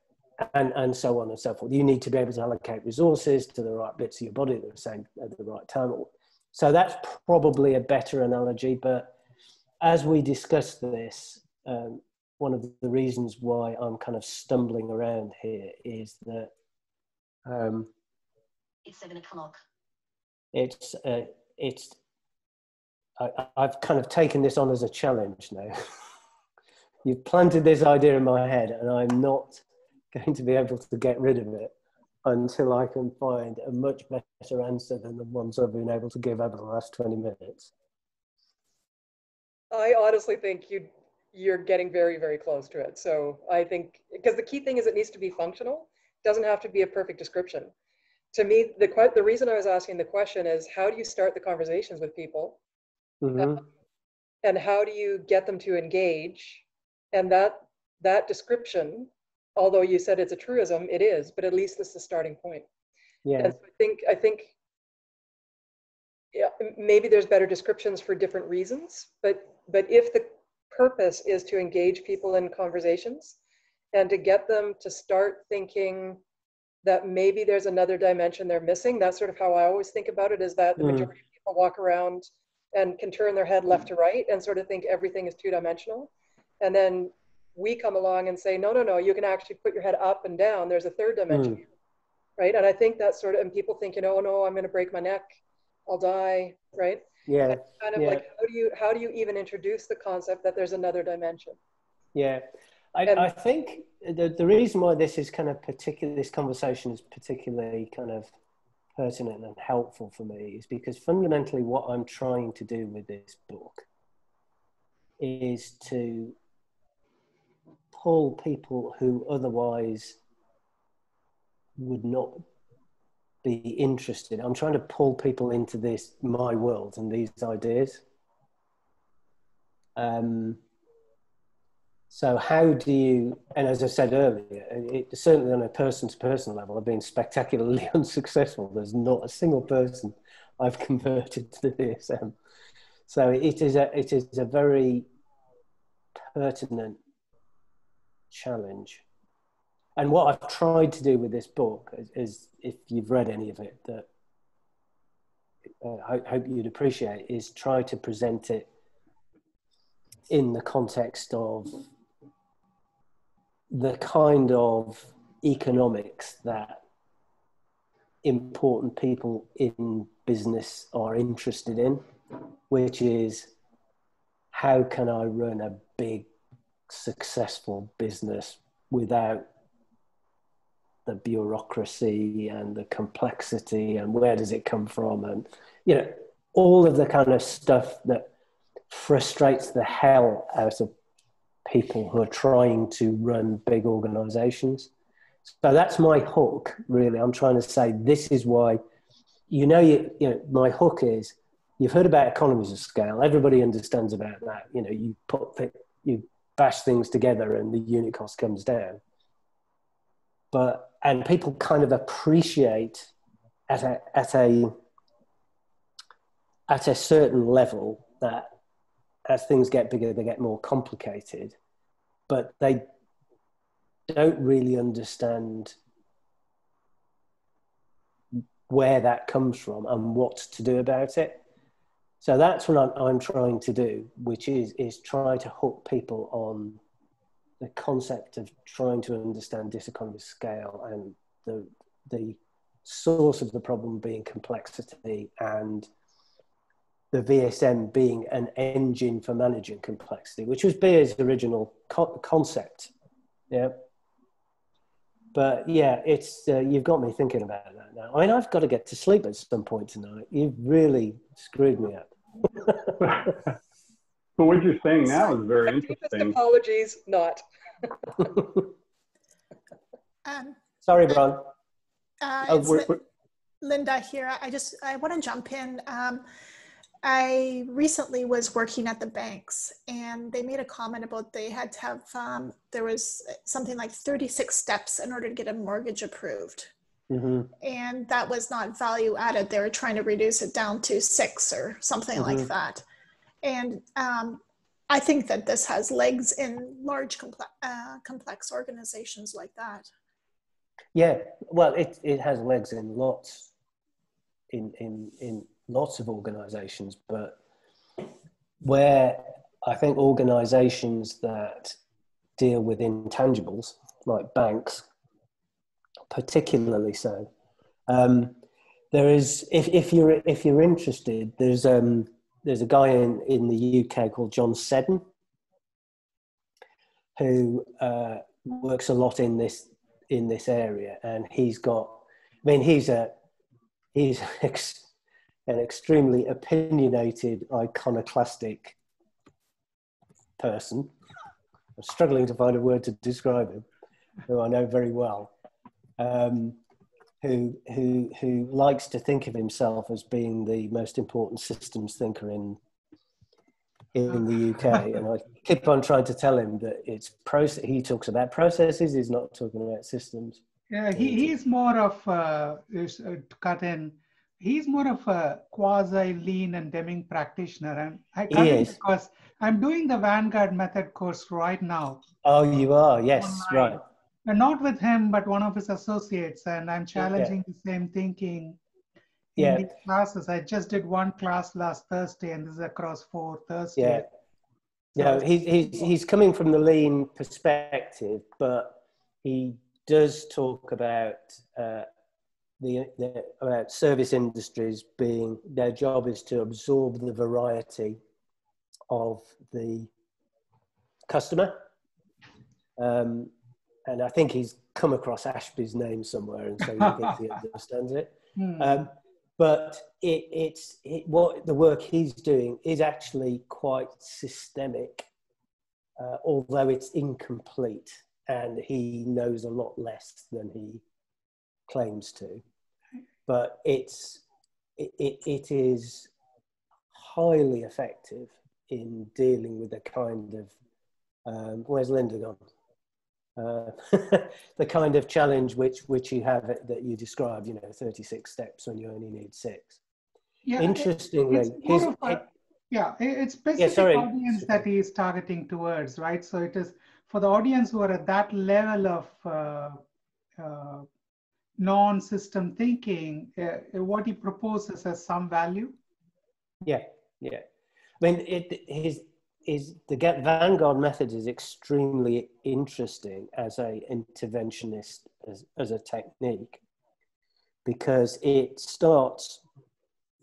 and so on and so forth. You need to be able to allocate resources to the right bits of your body at the right time. So that's probably a better analogy. But as we discuss this, one of the reasons why I'm kind of stumbling around here is that it's 7 o'clock. I've kind of taken this on as a challenge now. You've planted this idea in my head, and I'm not going to be able to get rid of it until I can find a much better answer than the ones I've been able to give over the last 20 minutes. I honestly think you're getting very, very close to it. So I think, because the key thing is it needs to be functional. It doesn't have to be a perfect description. To me, the reason I was asking the question is, how do you start the conversations with people? And how do you get them to engage? And that description, although you said it's a truism, it is, but at least it's the starting point. Yeah. And so I think yeah, maybe there's better descriptions for different reasons, but if the purpose is to engage people in conversations and to get them to start thinking that maybe there's another dimension they're missing, that's sort of how I always think about it, is that the majority of people walk around and can turn their head left to right and sort of think everything is two-dimensional. And then we come along and say, no, no, no, you can actually put your head up and down. There's a third dimension here, right? And I think that's sort of, and people think, oh no, I'm going to break my neck, I'll die, right? Yeah. And kind of like, how do you even introduce the concept that there's another dimension? Yeah. I think the reason why this is kind of this conversation is particularly kind of pertinent and helpful for me is because fundamentally what I'm trying to do with this book is to pull people who otherwise would not be interested. I'm trying to pull people into my world and these ideas. So how do you, and as I said earlier, certainly on a person-to-person level, I've been spectacularly unsuccessful. There's not a single person I've converted to the DSM. So it is a very pertinent challenge. And what I've tried to do with this book is if you've read any of it, that I hope you'd appreciate, is try to present it in the context of the kind of economics that important people in business are interested in, which is how can I run a big, successful business without the bureaucracy and the complexity, and where does it come from, and all of the kind of stuff that frustrates the hell out of people who are trying to run big organizations. So that's my hook, really. I'm trying to say this is why, my hook is, you've heard about economies of scale. Everybody understands about that. You bash things together and the unit cost comes down. And people kind of appreciate at a certain level that as things get bigger, they get more complicated, but they don't really understand where that comes from and what to do about it. So that's what I'm trying to do, which is try to hook people on the concept of trying to understand diseconomies of scale and the source of the problem being complexity, and the VSM being an engine for managing complexity, which was Beer's original concept. Yeah. But yeah, it's you've got me thinking about that now. I mean, I've got to get to sleep at some point tonight. You've really screwed me up. So what you're saying now is very interesting. Apologies, not. Sorry, Bron. Linda here. I want to jump in. I recently was working at the banks, and they made a comment about they had to have, there was something like 36 steps in order to get a mortgage approved. Mm-hmm. And that was not value added. They were trying to reduce it down to 6 or something like that. And I think that this has legs in large complex organizations like that. Yeah, well, it has legs in lots lots of organizations, but where I think organizations that deal with intangibles, like banks, particularly so, there is, if you're interested, there's a guy in the UK called John Seddon who works a lot in this area, and he's an extremely opinionated, iconoclastic person. I'm struggling to find a word to describe him, who I know very well, who likes to think of himself as being the most important systems thinker in the UK, and I keep on trying to tell him that it's process. He talks about processes. He's not talking about systems. Yeah, he's more of cut in. He's more of a quasi-lean and Deming practitioner, and I cut in because I'm doing the Vanguard method course right now. Oh, you are? Yes, online. Right. And not with him, but one of his associates, and I'm challenging the same thinking in these classes. I just did one class last Thursday, and this is across 4 Thursdays. Yeah, he's coming from the lean perspective, but he does talk about about service industries being, their job is to absorb the variety of the customer. And I think he's come across Ashby's name somewhere, and so he thinks he understands it. But what the work he's doing is actually quite systemic, although it's incomplete, and he knows a lot less than he claims to. But it is highly effective in dealing with the kind of where's Linda gone? The kind of challenge which you have that you described, 36 steps when you only need 6. Yeah, interestingly, it's specific audience that he is targeting towards, right? So it is for the audience who are at that level of non-system thinking. What he proposes has some value. Yeah. I mean, the Vanguard method is extremely interesting as a interventionist, as a technique, because it starts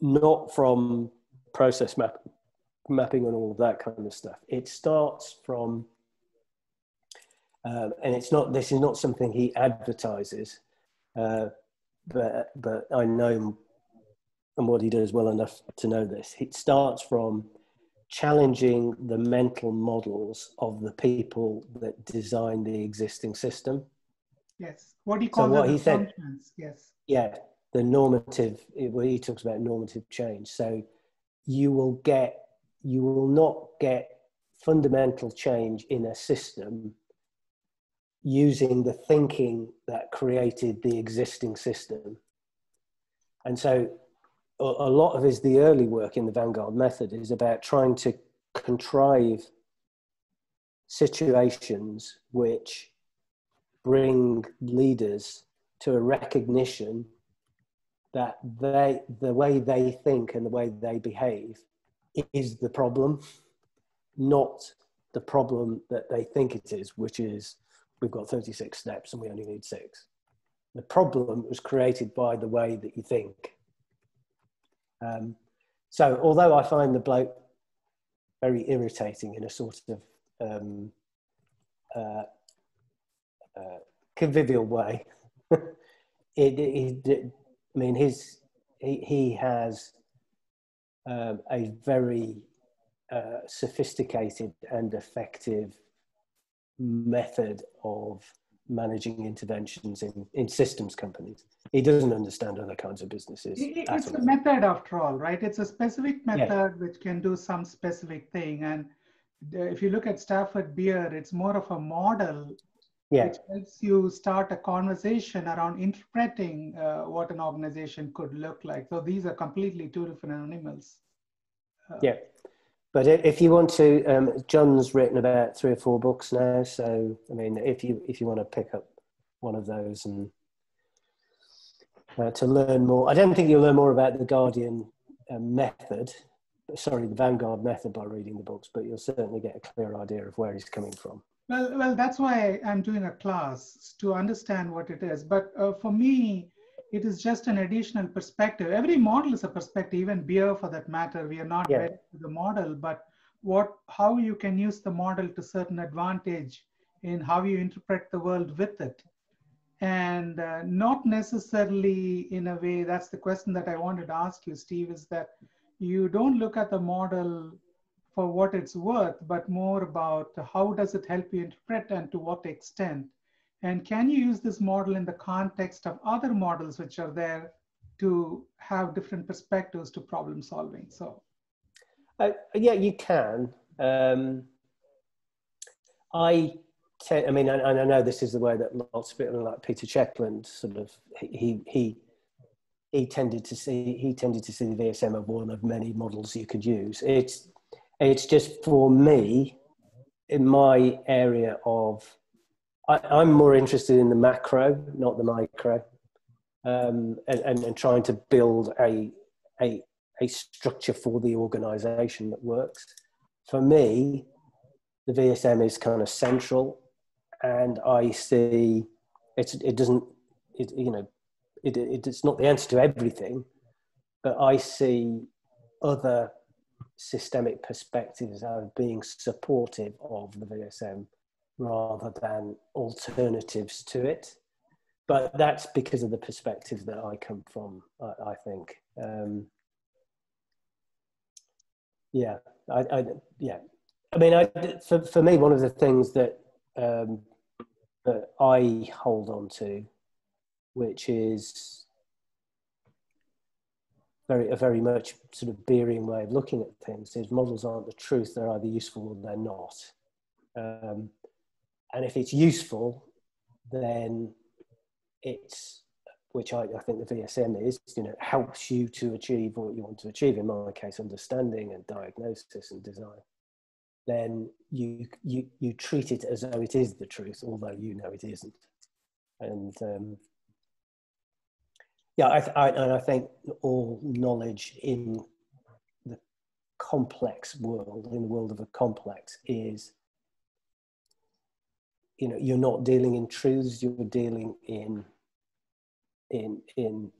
not from process mapping and all of that kind of stuff. It starts from, and this is not something he advertises, but I know him and what he does well enough to know this. It starts from challenging the mental models of the people that design the existing system. Yes, what he calls assumptions. Yes. Yeah, the normative, where he talks about normative change. So you will not get fundamental change in a system using the thinking that created the existing system. And so a lot of the early work in the Vanguard method is about trying to contrive situations which bring leaders to a recognition that the way they think and the way they behave is the problem, not the problem that they think it is, which is we've got 36 steps and we only need 6. The problem was created by the way that you think. So although I find the bloke very irritating in a sort of convivial way, he has a very sophisticated and effective method of managing interventions in systems companies. He doesn't understand other kinds of businesses. It's a method after all, right? It's a specific method which can do some specific thing. And if you look at Stafford Beer, it's more of a model which helps you start a conversation around interpreting what an organization could look like. So these are completely 2 different animals. But if you want to, John's written about 3 or 4 books now. So, I mean, if you want to pick up one of those and to learn more, I don't think you'll learn more about the Guardian method, the Vanguard method by reading the books, but you'll certainly get a clear idea of where he's coming from. Well, that's why I'm doing a class, to understand what it is. But for me, it is just an additional perspective. Every model is a perspective, even beer for that matter. We are not ready to the model, but how you can use the model to certain advantage in how you interpret the world with it. And not necessarily in a way, that's the question that I wanted to ask you, Steve, is that you don't look at the model for what it's worth, but more about how does it help you interpret and to what extent. And can you use this model in the context of other models which are there to have different perspectives to problem solving? So, yeah, you can. I mean, and I know this is the way that lots of people, like Peter Checkland, sort of, he tended to see the VSM as one of many models you could use. It's just, for me, in my area of, I'm more interested in the macro, not the micro, and trying to build a structure for the organization that works. For me, the VSM is kind of central, and I see it's not the answer to everything, but I see other systemic perspectives as being supportive of the VSM rather than alternatives to it. But that's because of the perspective that I come from, I think. Yeah. I mean, for me, one of the things that that I hold on to, which is a very much sort of Beerian way of looking at things, is models aren't the truth; they're either useful or they're not. And if it's useful, then it's, which I think the VSM is, helps you to achieve what you want to achieve. In my case, understanding and diagnosis and design. Then you treat it as though it is the truth, although you know it isn't. And yeah, I think all knowledge in the complex world, in the world of a complex, is, you're not dealing in truths, you're dealing in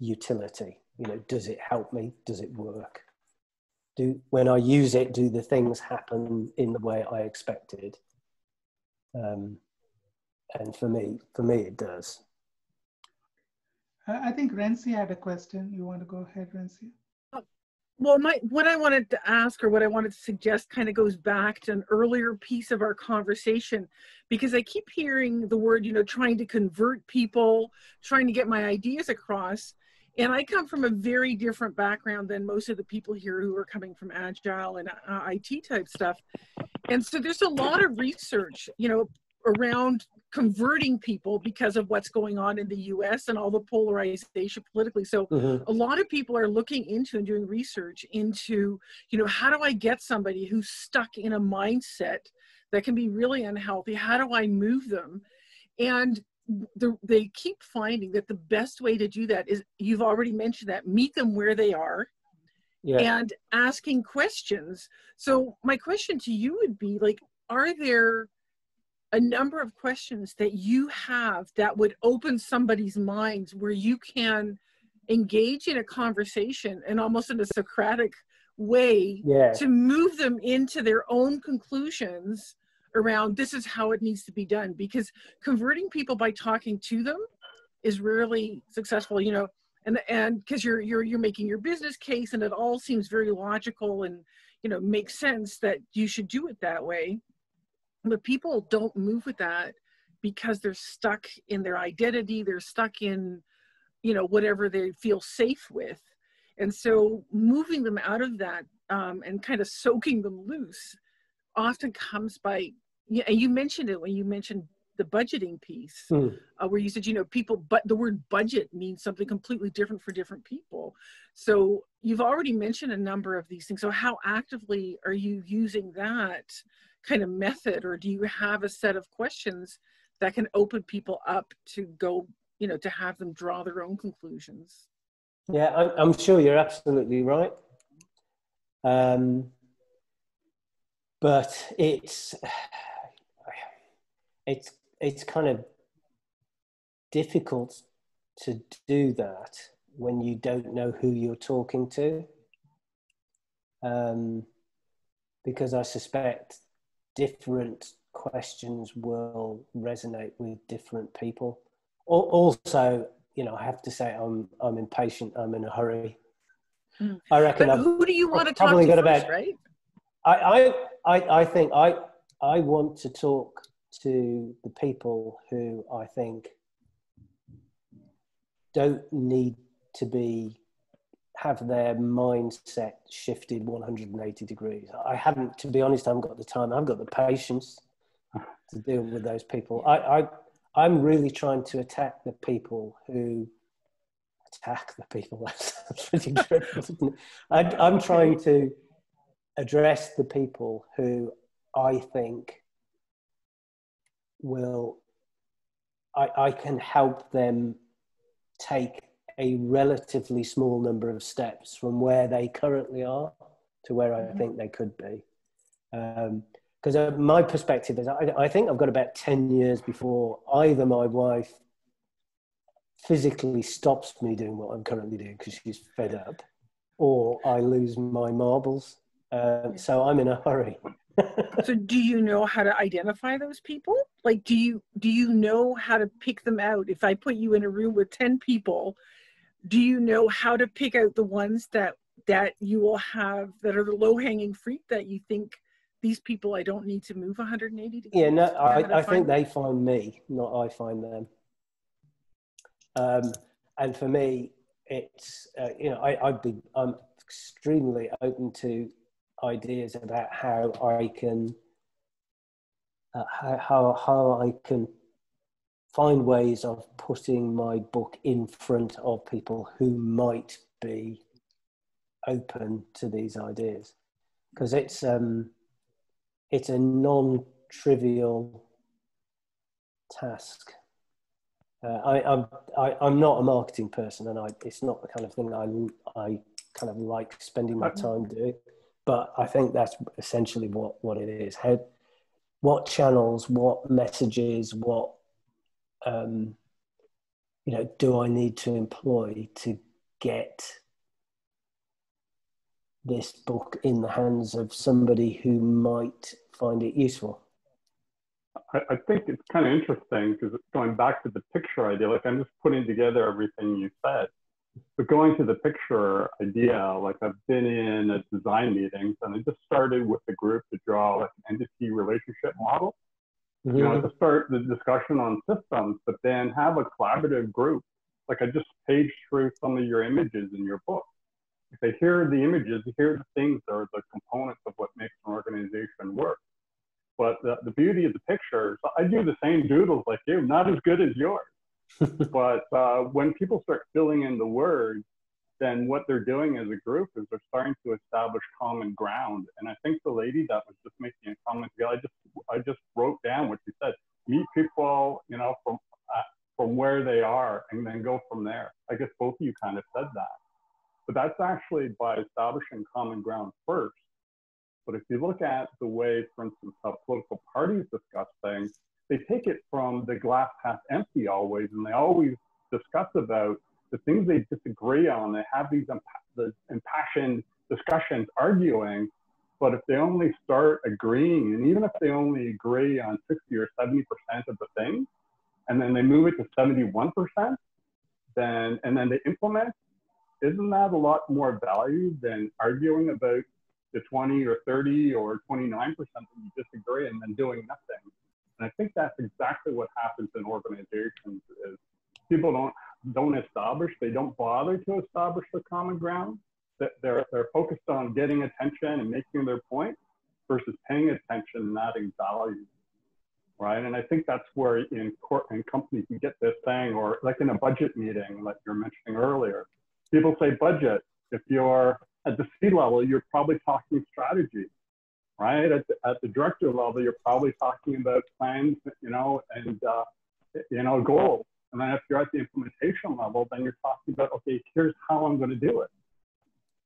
utility. Does it help me? Does it work? When I use it, do the things happen in the way I expected? And for me, it does. I think Renzi had a question. You want to go ahead, Renzi? Well, what I wanted to ask, or what I wanted to suggest, kind of goes back to an earlier piece of our conversation, because I keep hearing the word, trying to convert people, trying to get my ideas across. And I come from a very different background than most of the people here who are coming from Agile and IT type stuff. And so there's a lot of research, around converting people because of what's going on in the US and all the polarization politically. So a lot of people are looking into and doing research into, how do I get somebody who's stuck in a mindset that can be really unhealthy? How do I move them? And they keep finding that the best way to do that is, you've already mentioned that, meet them where they are, and asking questions. So my question to you would be, like, are there a number of questions that you have that would open somebody's minds where you can engage in a conversation and almost in a Socratic way to move them into their own conclusions around, this is how it needs to be done? Because converting people by talking to them is rarely successful, and because you're making your business case, and it all seems very logical and makes sense that you should do it that way. But people don't move with that because they're stuck in their identity, they're stuck in whatever they feel safe with. And so moving them out of that and kind of soaking them loose often comes by, and you mentioned it when you mentioned the budgeting piece, where you said, but the word budget means something completely different for different people. So you've already mentioned a number of these things. So how actively are you using that kind of method, or do you have a set of questions that can open people up to go, to have them draw their own conclusions? Yeah, I'm sure you're absolutely right. But it's kind of difficult to do that when you don't know who you're talking to, because I suspect different questions will resonate with different people. Also, I have to say I'm impatient. I'm in a hurry. I reckon. But who do you want to talk to first, right? I think I want to talk to the people who I think don't need to have their mindset shifted 180 degrees. I haven't, to be honest, I haven't got the time. I haven't got the patience to deal with those people. I'm really trying to attack the people who attack the people. That's pretty dreadful, isn't it? I'm trying to address the people who I think I can help them take a relatively small number of steps from where they currently are to where I think they could be. Because my perspective is I think I've got about 10 years before either my wife physically stops me doing what I'm currently doing because she's fed up, or I lose my marbles. So I'm in a hurry. So do you know how to identify those people? Like, do you know how to pick them out? If I put you in a room with 10 people, do you know how to pick out the ones that you will have that are the low-hanging fruit that you think these people I don't need to move 180 degrees? Yeah, no, I think they find me, not I find them. And for me, it's I'm extremely open to ideas about how I can how I can find ways of putting my book in front of people who might be open to these ideas, because it's a non-trivial task. I'm not a marketing person, and it's not the kind of thing I kind of like spending my time doing. But I think that's essentially what it is. What channels, what messages, what do I need to employ to get this book in the hands of somebody who might find it useful? I think it's kind of interesting because going back to the picture idea, like I'm just putting together everything you said, but going to the picture idea, like I've been in a design meetings and I just started with the group to draw like an entity relationship model, to start the discussion on systems, but then have a collaborative group. Like I just paged through some of your images in your book. If they hear the images, hear the things that are the components of what makes an organization work. But the beauty of the pictures, I do the same doodles like you, not as good as yours. But when people start filling in the words, then what they're doing as a group is they're starting to establish common ground. And I think the lady that was just making a comment, I just wrote down what she said: meet people, from where they are, and then go from there. I guess both of you kind of said that. But that's actually by establishing common ground first. But if you look at the way, for instance, how political parties discuss things, they take it from the glass half empty always, and they always discuss about the things they disagree on. They have these impassioned discussions arguing, but if they only start agreeing, and even if they only agree on 60 or 70% of the things, and then they move it to 71%, and then they implement, isn't that a lot more value than arguing about the 20 or 30 or 29% that you disagree and then doing nothing? And I think that's exactly what happens in organizations is people don't establish, they don't bother to establish the common ground. They're focused on getting attention and making their point versus paying attention and adding value, right? And I think that's where in companies you get this thing, or like in a budget meeting, like you're mentioning earlier, people say budget. If you're at the C level, you're probably talking strategy, right? At the director level, you're probably talking about plans, and goals. And then if you're at the implementation level, then you're talking about, okay, here's how I'm going to do it.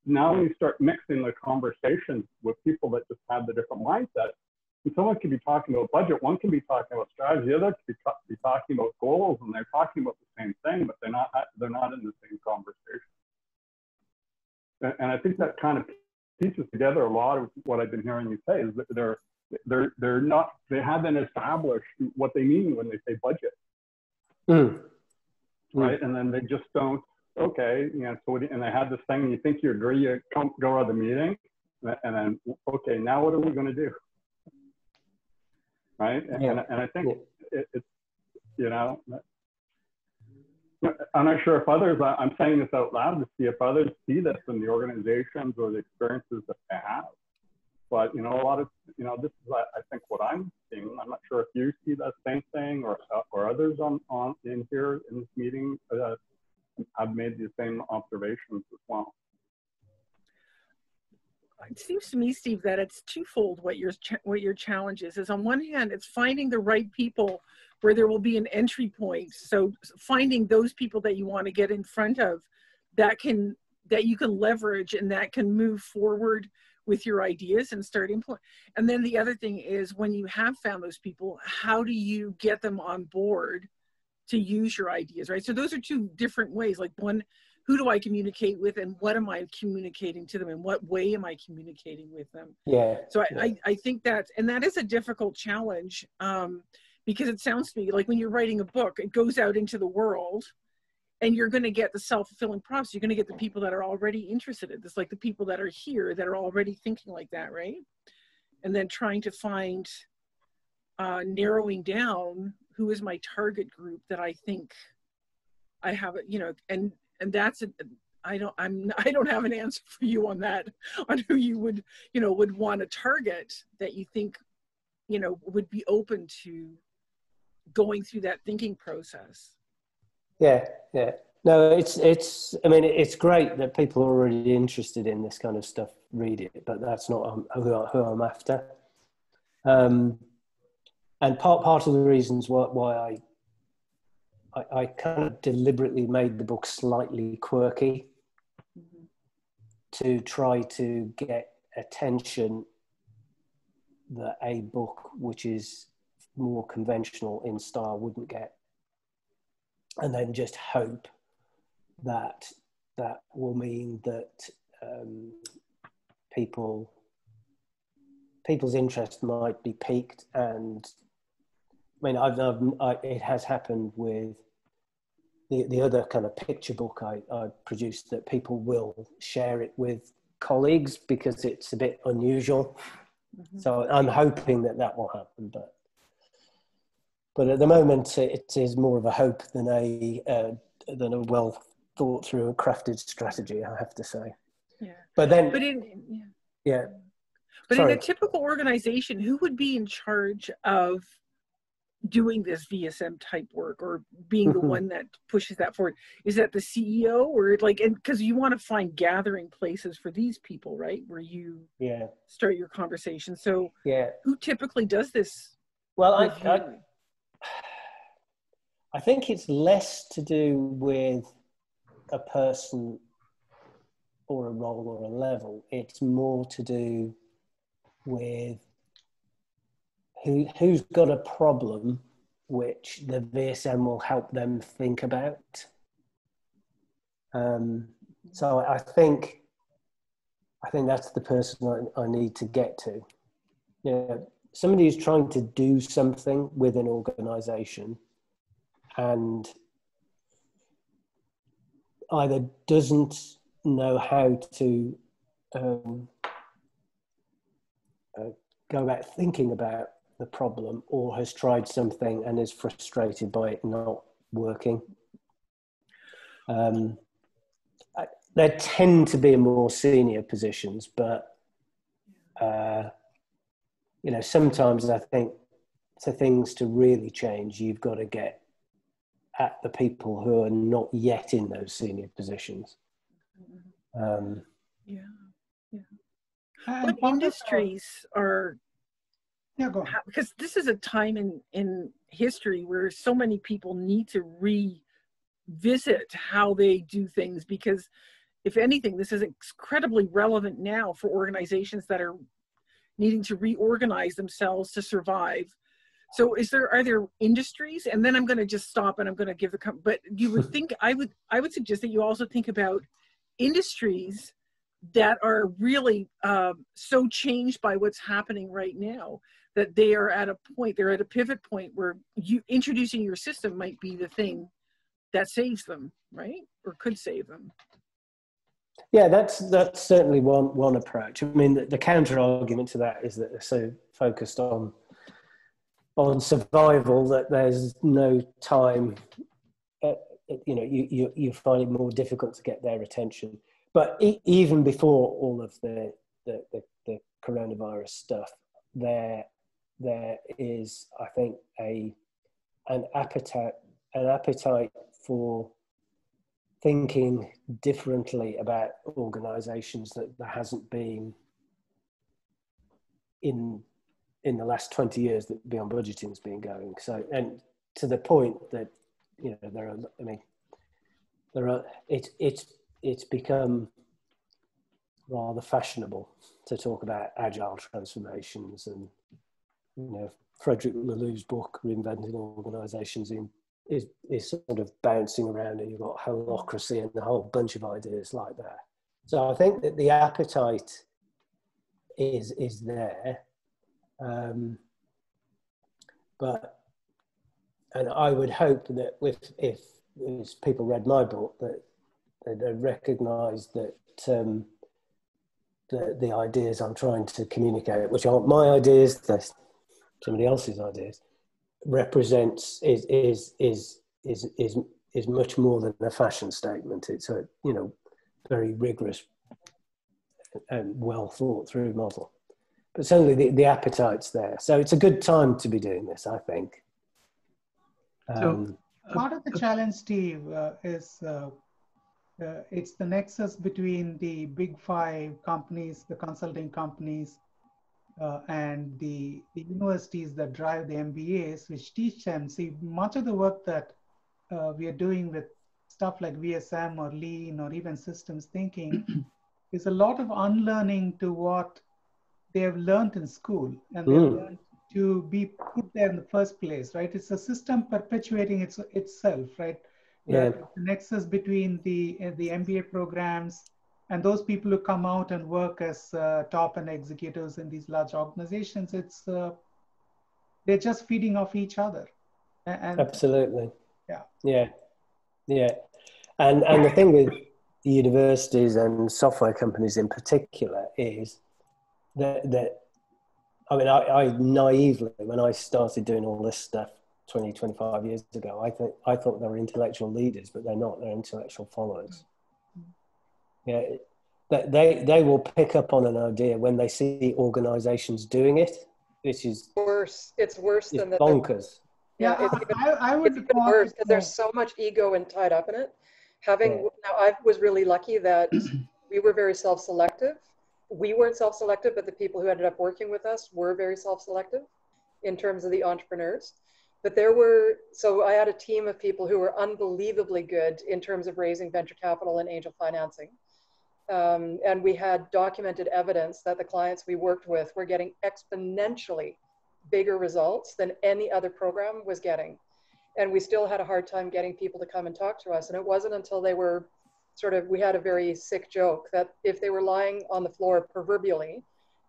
Now when you start mixing the conversations with people that just have the different mindsets, and someone could be talking about budget, one can be talking about strategy, the other could be talking about goals, and they're talking about the same thing, but they're not in the same conversation. And I think that kind of pieces together a lot of what I've been hearing you say is that they haven't established what they mean when they say budget. Right? And then they just don't, okay, so and they had this thing, and you think you agree, you go to the meeting, and then, okay, now what are we going to do? Right? Yeah. And I think it's, you know, I'm not sure if others, I'm saying this out loud to see if others see this in the organizations or the experiences that they have. But, you know, a lot of, you know, this is, I think, what I'm seeing. I'm not sure if you see that same thing, or others in here in this meeting have made the same observations as well. It seems to me, Steve, that it's twofold what your challenge is on one hand, it's finding the right people where there will be an entry point. So finding those people that you want to get in front of that you can leverage and that can move forward with your ideas and start implement. And then the other thing is, when you have found those people, how do you get them on board to use your ideas, right? So those are two different ways. Like, one, who do I communicate with, and what am I communicating to them, and what way am I communicating with them? Yeah. So I think that is a difficult challenge, because it sounds to me like when you're writing a book, it goes out into the world, and you're going to get the self-fulfilling prophecy. You're going to get the people that are already interested in this, like the people that are here that are already thinking like that, right? And then trying to find, narrowing down who is my target group that I think I have, you know, and that's I don't have an answer for you on that, on who you would want to target that you think, you know, would be open to going through that thinking process. Yeah. No, it's. I mean, it's great that people are already interested in this kind of stuff read it, but that's not who I'm after. And part of the reasons why I kind of deliberately made the book slightly quirky, to try to get attention that a book which is more conventional in style wouldn't get. And then just hope that will mean that people's interest might be piqued. And I mean, it has happened with the other kind of picture book I produced, that people will share it with colleagues because it's a bit unusual. Mm-hmm. So I'm hoping that will happen, but at the moment it is more of a hope than a well thought through and crafted strategy, I have to say. Yeah. But then, But in a typical organization, who would be in charge of doing this VSM type work, or being the one that pushes that forward? Is that the CEO, or like, and because you want to find gathering places for these people, right? Where you start your conversation. So who typically does this? Well, I think it's less to do with a person or a role or a level. It's more to do with who's got a problem which the VSM will help them think about. So I think that's the person I need to get to. You know, somebody who's trying to do something with an organization and either doesn't know how to go about thinking about the problem, or has tried something and is frustrated by it not working. There tend to be more senior positions, but you know, sometimes I think for things to really change, you've got to get at the people who are not yet in those senior positions. What industries are? Yeah, go ahead. Because this is a time in history where so many people need to revisit how they do things, because if anything, this is incredibly relevant now for organizations that are needing to reorganize themselves to survive. So are there industries? And then I'm going to just stop and I'm going to give but you would think, I would suggest that you also think about industries that are really so changed by what's happening right now, that they are at a pivot point where introducing your system might be the thing that saves them, right? Or could save them. Yeah, that's certainly one approach. I mean, the counter argument to that is that they're so focused on survival that there's no time. You find it more difficult to get their attention. But even before all of the coronavirus stuff, there is, I think, an appetite for thinking differently about organisations that there hasn't been in the last 20 years that Beyond Budgeting's been going. So, and to the point that, it's become rather fashionable to talk about agile transformations, and Frederick Laloux's book Reinventing Organisations is sort of bouncing around, and you've got holacracy and a whole bunch of ideas like that. So I think that the appetite is there, and I would hope that if people read my book, that they recognise that the ideas I'm trying to communicate, which aren't my ideas, they're somebody else's ideas, represents is much more than a fashion statement. It's a very rigorous and well thought through model. But certainly the appetite's there. So it's a good time to be doing this, I think. So part of the challenge, Steve, is it's the nexus between the big five companies, the consulting companies, and the universities that drive the MBAs, which teach them. See, much of the work that we are doing with stuff like VSM or Lean or even systems thinking is a lot of unlearning to what they have learned in school, and they've learned to be put there in the first place, right? It's a system perpetuating itself, right? Yeah. The nexus between the MBA programs and those people who come out and work as top and executives in these large organizations, they're just feeding off each other. And absolutely. Yeah. And the thing with the universities and software companies in particular is that I naively, when I started doing all this stuff 20, 25 years ago, I thought they were intellectual leaders, but they're not. They're intellectual followers. Yeah, they will pick up on an idea when they see organisations doing it. This is worse. It's worse than the bonkers. Yeah, it's even worse because there's so much ego and tied up in it. Now, I was really lucky that we were very self-selective. We weren't self-selective, but the people who ended up working with us were very self-selective in terms of the entrepreneurs. But so I had a team of people who were unbelievably good in terms of raising venture capital and angel financing. And we had documented evidence that the clients we worked with were getting exponentially bigger results than any other program was getting. And we still had a hard time getting people to come and talk to us. And it wasn't until they were we had a very sick joke that if they were lying on the floor proverbially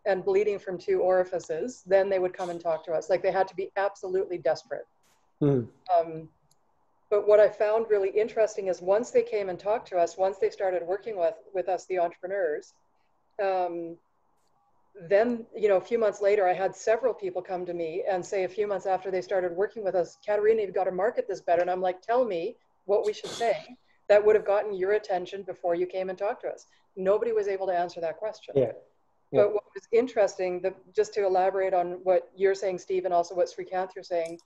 and bleeding from 2 orifices, then they would come and talk to us. Like, they had to be absolutely desperate. But what I found really interesting is once they came and talked to us, once they started working with us, the entrepreneurs, then, a few months later, I had several people come to me and say a few months after they started working with us, Katerina, you've got to market this better. And I'm like, tell me what we should say that would have gotten your attention before you came and talked to us. Nobody was able to answer that question. But what was interesting, just to elaborate on what you're saying, Steve, and also what Srikanth you're saying,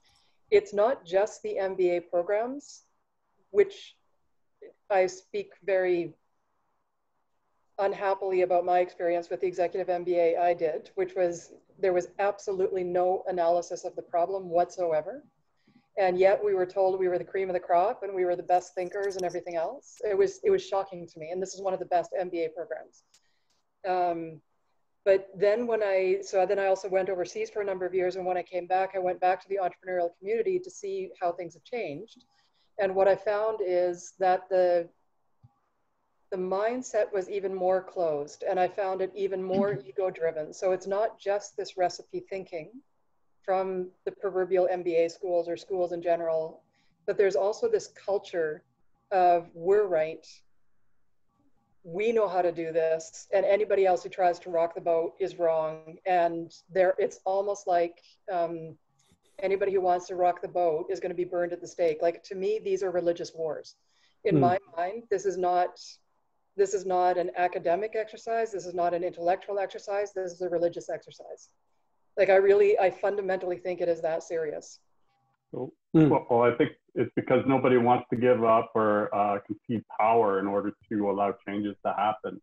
it's not just the MBA programs, which I speak very unhappily about my experience with the executive MBA I did, which was there was absolutely no analysis of the problem whatsoever. And yet we were told we were the cream of the crop and we were the best thinkers and everything else. It was shocking to me. And this is one of the best MBA programs. But then then I also went overseas for a number of years. And when I came back, I went back to the entrepreneurial community to see how things have changed. And what I found is that the mindset was even more closed, and I found it even more ego driven. So it's not just this recipe thinking from the proverbial MBA schools or schools in general, but there's also this culture of we're right, we know how to do this, and anybody else who tries to rock the boat is wrong. And it's almost like anybody who wants to rock the boat is going to be burned at the stake. Like, to me, these are religious wars. In my mind, this is not an academic exercise. This is not an intellectual exercise. This is a religious exercise. Like, I fundamentally think it is that serious. Well, I think it's because nobody wants to give up or concede power in order to allow changes to happen.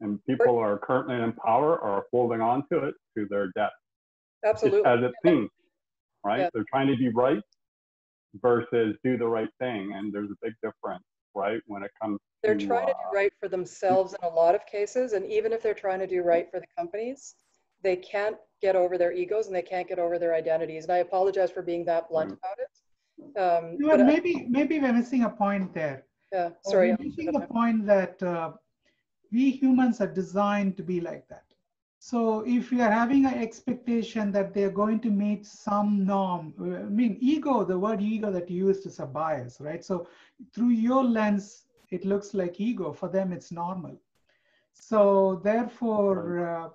And people are currently in power are holding on to it to their death. Absolutely. As it seems, right? Yeah. They're trying to be right versus do the right thing. And there's a big difference, right? When it comes They're trying to do right for themselves in a lot of cases. And even if they're trying to do right for the companies, they can't get over their egos and they can't get over their identities. And I apologize for being that blunt about it. But maybe we're missing a point there. Yeah, sorry. We're missing the point that we humans are designed to be like that. So if you are having an expectation that they're going to meet some norm, I mean, ego, the word ego that you used is a bias, right? So through your lens, it looks like ego. For them, it's normal. So therefore,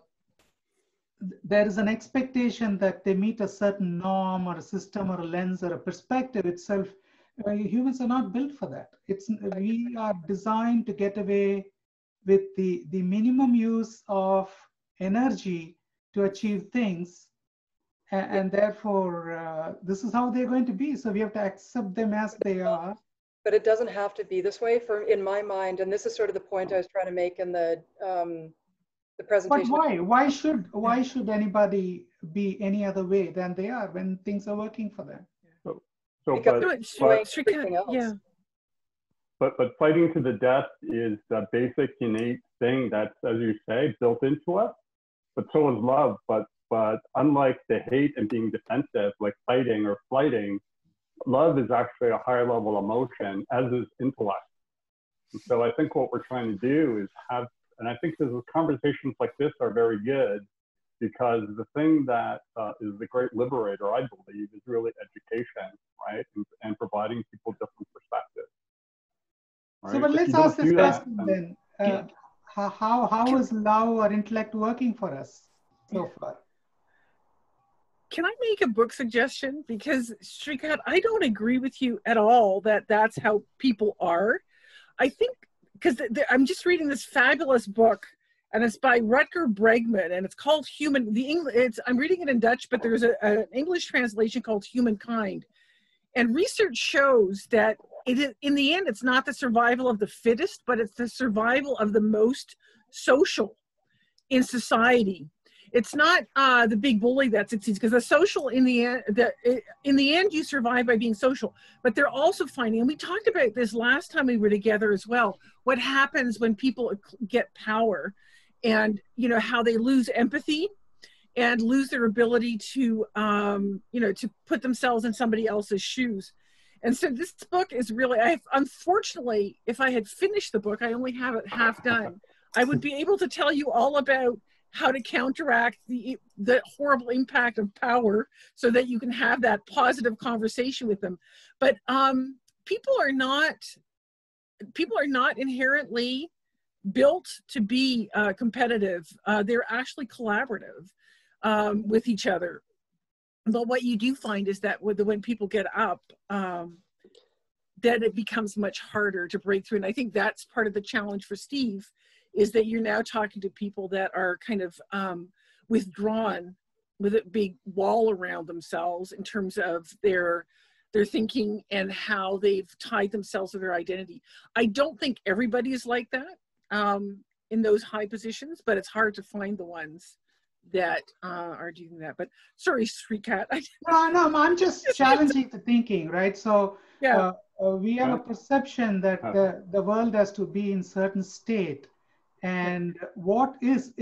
there is an expectation that they meet a certain norm or a system or a lens or a perspective itself. Humans are not built for that. We are designed to get away with the minimum use of energy to achieve things. And therefore, this is how they're going to be. So we have to accept them as they are. But it doesn't have to be this way in my mind. And this is sort of the point I was trying to make in the presentation. But why? Why should anybody be any other way than they are when things are working for them? But fighting to the death is a basic innate thing that's, as you say, built into us. But so is love. But unlike the hate and being defensive, like fighting or flighting, love is actually a higher level emotion, as is intellect. And so I think what we're trying to do is have, and I think conversations like this are very good, because the thing that is the great liberator, I believe, is really education, right? And providing people different perspectives. Right? So, but let's ask this question then. How is love or intellect working for us so far? Can I make a book suggestion? Because Srikat, I don't agree with you at all that that's how people are. I think, because I'm just reading this fabulous book, and it's by Rutger Bregman, and it's called I'm reading it in Dutch, but there's an English translation called Humankind. And research shows that in the end, it's not the survival of the fittest, but it's the survival of the most social in society. It's not the big bully that succeeds, because the social in the end, you survive by being social. But they're also finding, and we talked about this last time we were together as well, what happens when people get power, and how they lose empathy and lose their ability to to put themselves in somebody else's shoes. And so this book is really, unfortunately, if I had finished the book, I only have it half done, I would be able to tell you all about how to counteract the horrible impact of power so that you can have that positive conversation with them. But people are not inherently built to be competitive. They're actually collaborative with each other. But what you do find is that when people get up, then it becomes much harder to break through. And I think that's part of the challenge for Steve, is that you're now talking to people that are kind of withdrawn with a big wall around themselves in terms of their thinking and how they've tied themselves to their identity. I don't think everybody is like that in those high positions, but it's hard to find the ones that are doing that. But sorry, Srikat. No, I'm just challenging the thinking, right? So yeah. We have a perception that the world has to be in certain state, and what is.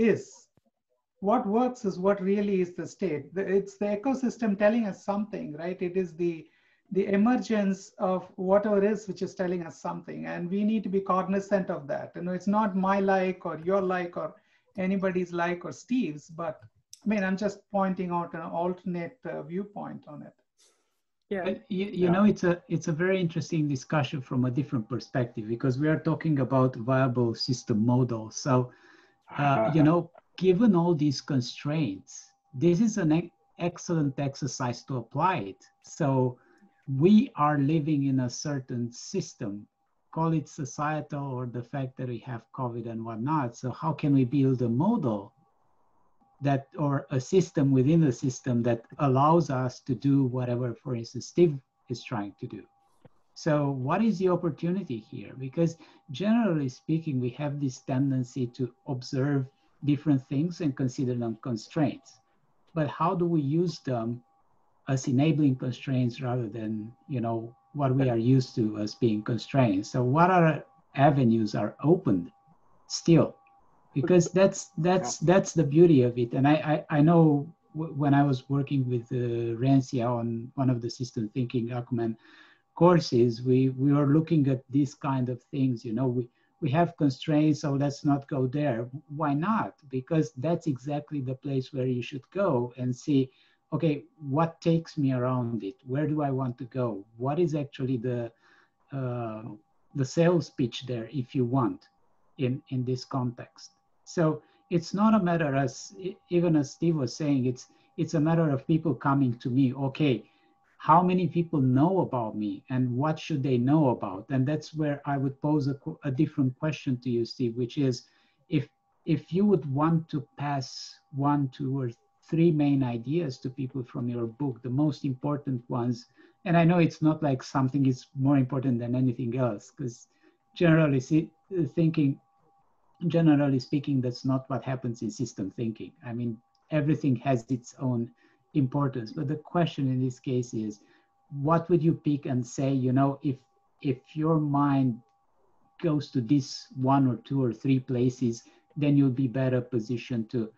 What works is what really is the state. It's the ecosystem telling us something, right? It is the emergence of whatever is which is telling us something, and we need to be cognizant of that. It's not my like or your like or anybody's like or Steve's, but I mean, I'm just pointing out an alternate viewpoint on it. Yeah. But you know, it's a very interesting discussion from a different perspective, because we are talking about viable system models. So, you know, given all these constraints, this is an excellent exercise to apply it. So we are living in a certain system, call it societal or the fact that we have COVID and whatnot. So how can we build a model that, or a system within a system that allows us to do whatever, for instance, Steve is trying to do? So what is the opportunity here? Because generally speaking, we have this tendency to observe different things and consider them constraints. But how do we use them as enabling constraints rather than, you know, what we are used to as being constraints? So what are avenues are opened still? Because that's the beauty of it. And I know when I was working with Rancia on one of the system thinking Acumen courses, we were looking at these kind of things. You know, we have constraints, so let's not go there. Why not? Because that's exactly the place where you should go and see, okay, what takes me around it? Where do I want to go? What is actually the sales pitch there, if you want, in this context? So it's not a matter, as even as Steve was saying, it's a matter of people coming to me. Okay, how many people know about me and what should they know about? And that's where I would pose a different question to you, Steve, which is, if you would want to pass 1, 2, or 3 main ideas to people from your book, the most important ones, and I know it's not like something is more important than anything else, because generally speaking, that's not what happens in system thinking. I mean, everything has its own importance. But the question in this case is, what would you pick and say, you know, if your mind goes to this 1 or 2 or 3 places, then you'll be better positioned to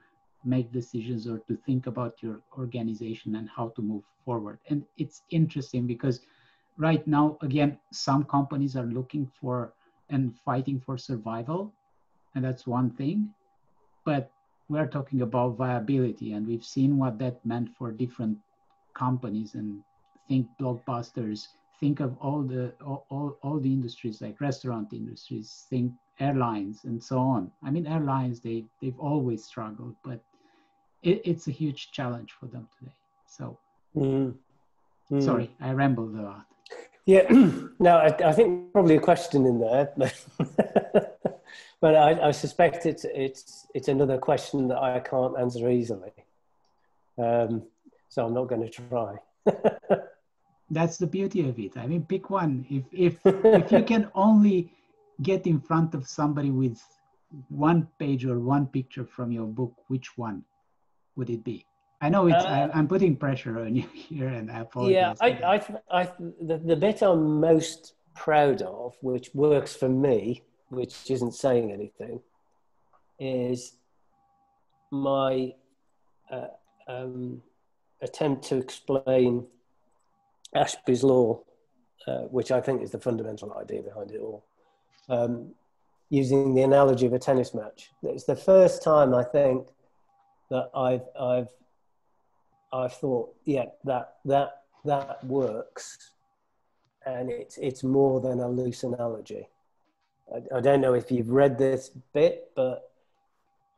make decisions or to think about your organization and how to move forward. And it's interesting because right now, again, some companies are looking for and fighting for survival, and that's one thing. But we're talking about viability, and we've seen what that meant for different companies. And think blockbusters, think of all the industries, like restaurant industries, think airlines and so on. I mean, airlines, they've always struggled, but it's a huge challenge for them today. So, sorry, I rambled a lot. Yeah, no, I think probably a question in there, but I suspect it's another question that I can't answer easily. So I'm not going to try. That's the beauty of it. I mean, pick one. If you can only get in front of somebody with 1 page or 1 picture from your book, which one would it be? I know it's I'm putting pressure on you here, and I apologize. Yeah, the bit I'm most proud of, which works for me, which isn't saying anything, is my attempt to explain Ashby's law, which I think is the fundamental idea behind it all, using the analogy of a tennis match. It's the first time I think that I've thought, yeah, that works, and it's more than a loose analogy. I don't know if you've read this bit, but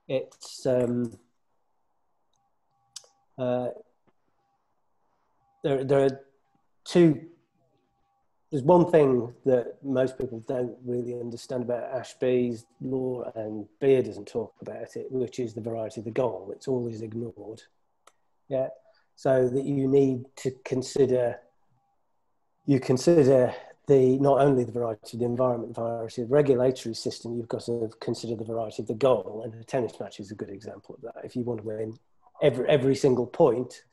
it's there are 2. There's one thing that most people don't really understand about Ashby's law, and Beer doesn't talk about it, which is the variety of the goal. It's always ignored. Yeah, so that you need to consider the not only the variety of the environment, the variety of the regulatory system, you've got to consider the variety of the goal, and a tennis match is a good example of that. If you want to win every single point,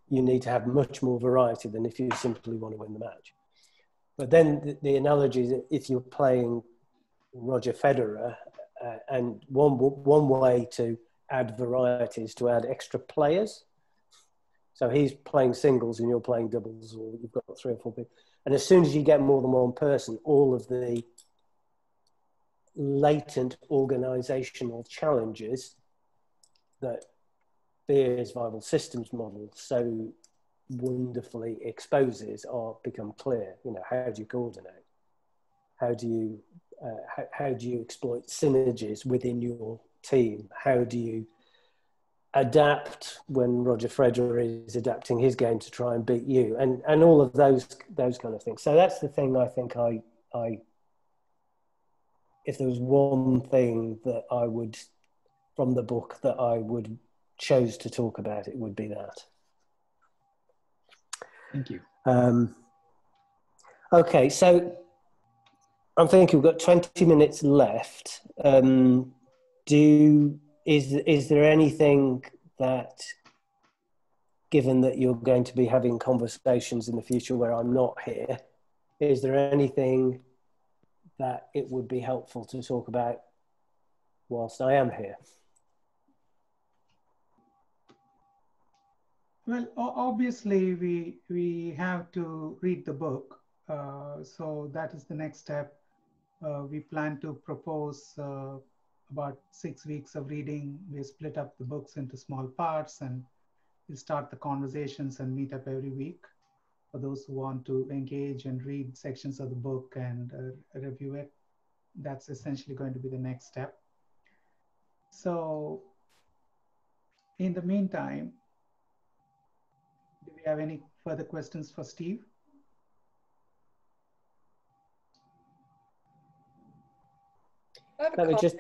you need to have much more variety than if you simply want to win the match. But then the analogy is, if you're playing Roger Federer, and one way to add variety is to add extra players. So he's playing singles and you're playing doubles, or you've got 3 or 4 people. And as soon as you get more than one person, all of the latent organizational challenges that Beer's viable systems model so wonderfully exposes are become clear. You know, how do you coordinate? How do you exploit synergies within your team? How do you adapt when Roger Federer is adapting his game to try and beat you, and all of those kind of things. So that's the thing I think I if there was one thing that I would, from the book, that I would chose to talk about, it would be that. Thank you. Okay, so I'm thinking we've got 20 minutes left. Is there anything that, given that you're going to be having conversations in the future where I'm not here, is there anything that it would be helpful to talk about whilst I am here? Well, obviously we have to read the book. So that is the next step. We plan to propose about 6 weeks of reading. We split up the books into small parts, and we'll start the conversations and meet up every week for those who want to engage and read sections of the book and review it. That's essentially going to be the next step. So in the meantime, do we have any further questions for Steve? I have a comment.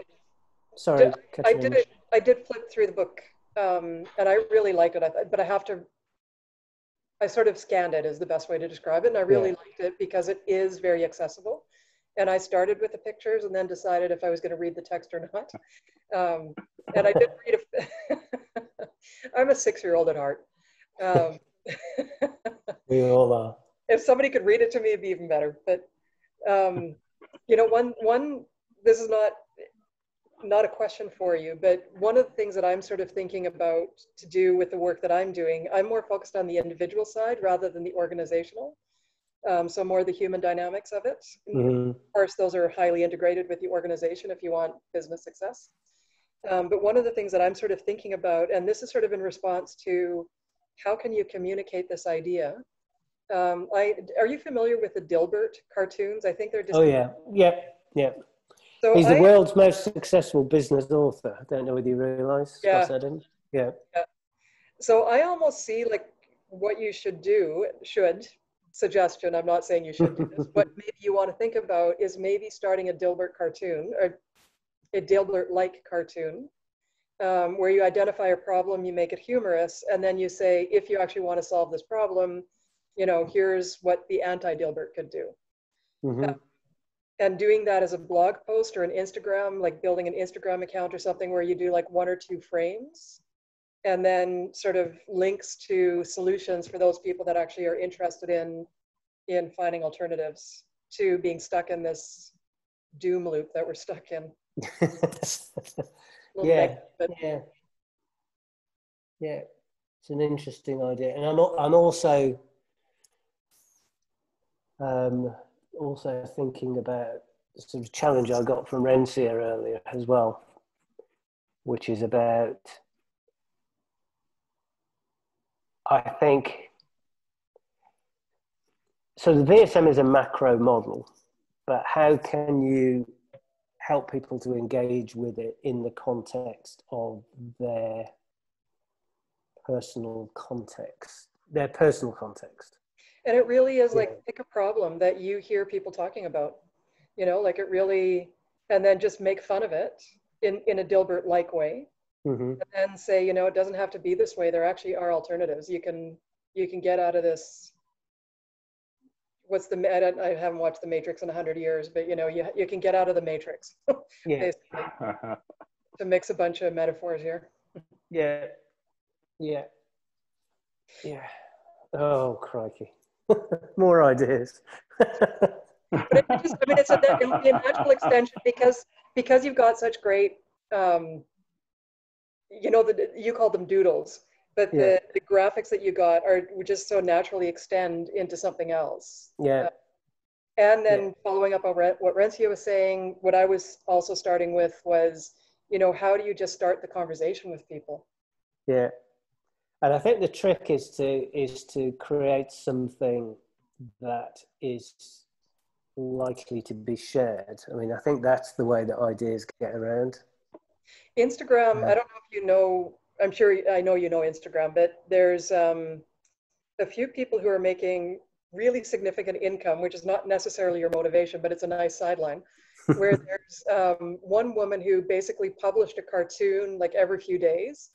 Sorry, I did flip through the book, and I really liked it. But I sort of scanned it is the best way to describe it, and I really liked it because it is very accessible. And I started with the pictures and then decided if I was going to read the text or not. And I did read I'm a 6-year-old at heart. We all are. If somebody could read it to me, it'd be even better. But you know, this is not a question for you, but one of the things that I'm sort of thinking about to do with the work that I'm doing, I'm more focused on the individual side rather than the organizational. So more the human dynamics of it. Mm-hmm. Of course, those are highly integrated with the organization if you want business success. But one of the things that I'm sort of thinking about, and this is sort of in response to how can you communicate this idea? Are you familiar with the Dilbert cartoons? I think they're just. Oh yeah. So he's the world's most successful business author. I don't know whether you realise. Yeah. Yeah. So I almost see like what you should do, suggestion, I'm not saying you should do this, but maybe you want to think about is maybe starting a Dilbert cartoon or a Dilbert-like cartoon where you identify a problem, you make it humorous, and then you say, if you actually want to solve this problem, you know, here's what the anti-Dilbert could do. Mm-hmm. And doing that as a blog post or an Instagram, like building an Instagram account or something where you do like 1 or 2 frames and then sort of links to solutions for those people that actually are interested in finding alternatives to being stuck in this doom loop that we're stuck in. Yeah. It's an interesting idea. And I'm also thinking about the sort of challenge I got from Rencia earlier as well, which is about, I think, so the VSM is a macro model, but how can you help people to engage with it in the context of their personal context? And it really is like, pick a problem that you hear people talking about, you know, like it really, and then just make fun of it in a Dilbert-like way. Mm-hmm. And then say, you know, it doesn't have to be this way. There actually are alternatives. You can get out of this. I haven't watched The Matrix in 100 years, but you know, you can get out of the Matrix, basically, to mix a bunch of metaphors here. Yeah. Oh, crikey. More ideas. But it's a natural extension because you've got such great, you know, you call them doodles, but the graphics that you got would just so naturally extend into something else. Yeah. And then following up on what Rencia was saying, what I was also starting with was, you know, how do you just start the conversation with people? Yeah. And I think the trick is to create something that is likely to be shared. I mean, I think that's the way that ideas get around. Instagram, I don't know if you know, I'm sure, I know you know Instagram, but there's a few people who are making really significant income, which is not necessarily your motivation, but it's a nice sideline, where there's one woman who basically published a cartoon like every few days.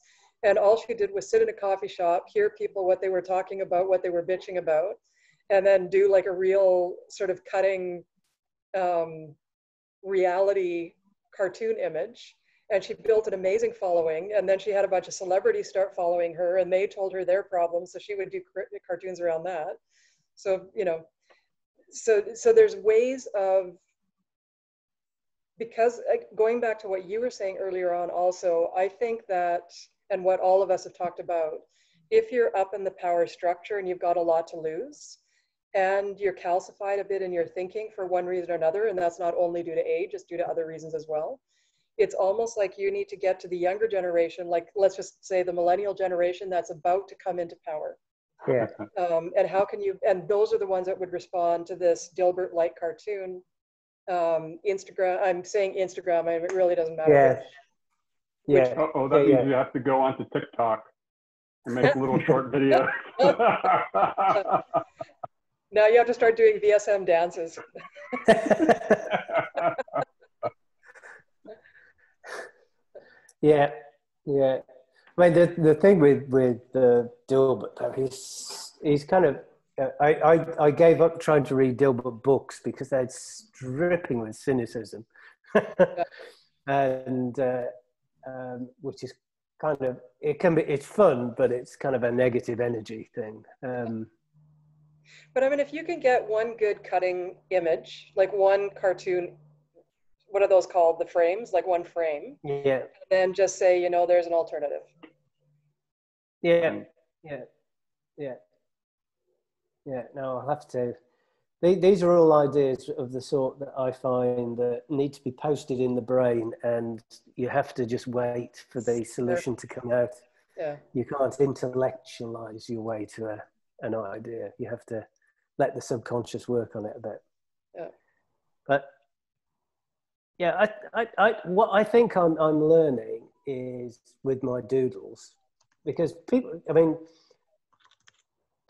And all she did was sit in a coffee shop, hear people what they were talking about, what they were bitching about, and then do like a real sort of cutting reality cartoon image. And she built an amazing following. And then she had a bunch of celebrities start following her, and they told her their problems. So she would do cartoons around that. So, you know, so there's ways of, because going back to what you were saying earlier on also, I think that, and what all of us have talked about, if you're up in the power structure and you've got a lot to lose, and you're calcified a bit in your thinking for one reason or another, and that's not only due to age, it's due to other reasons as well. It's almost like you need to get to the younger generation, like let's just say the millennial generation that's about to come into power. Yeah. And how can you, and those are the ones that would respond to this Dilbert-like cartoon. Instagram, I'm saying Instagram, it really doesn't matter. Yeah. That means you have to go onto TikTok and make little short videos. Now you have to start doing VSM dances. Yeah. I mean, the thing with Dilbert, though, he's kind of, I gave up trying to read Dilbert books because they're dripping with cynicism, and which is kind of, it's fun, but it's kind of a negative energy thing. But I mean, if you can get one good cutting image, like one cartoon, what are those called? The frames, like one frame. Yeah. And then just say, you know, there's an alternative. Yeah. No, I'll have to. These are all ideas of the sort that I find that need to be posted in the brain, and you have to just wait for the solution to come out. Yeah. You can't intellectualize your way to an idea. You have to let the subconscious work on it a bit. Yeah. But yeah, what I think I'm learning is with my doodles, because people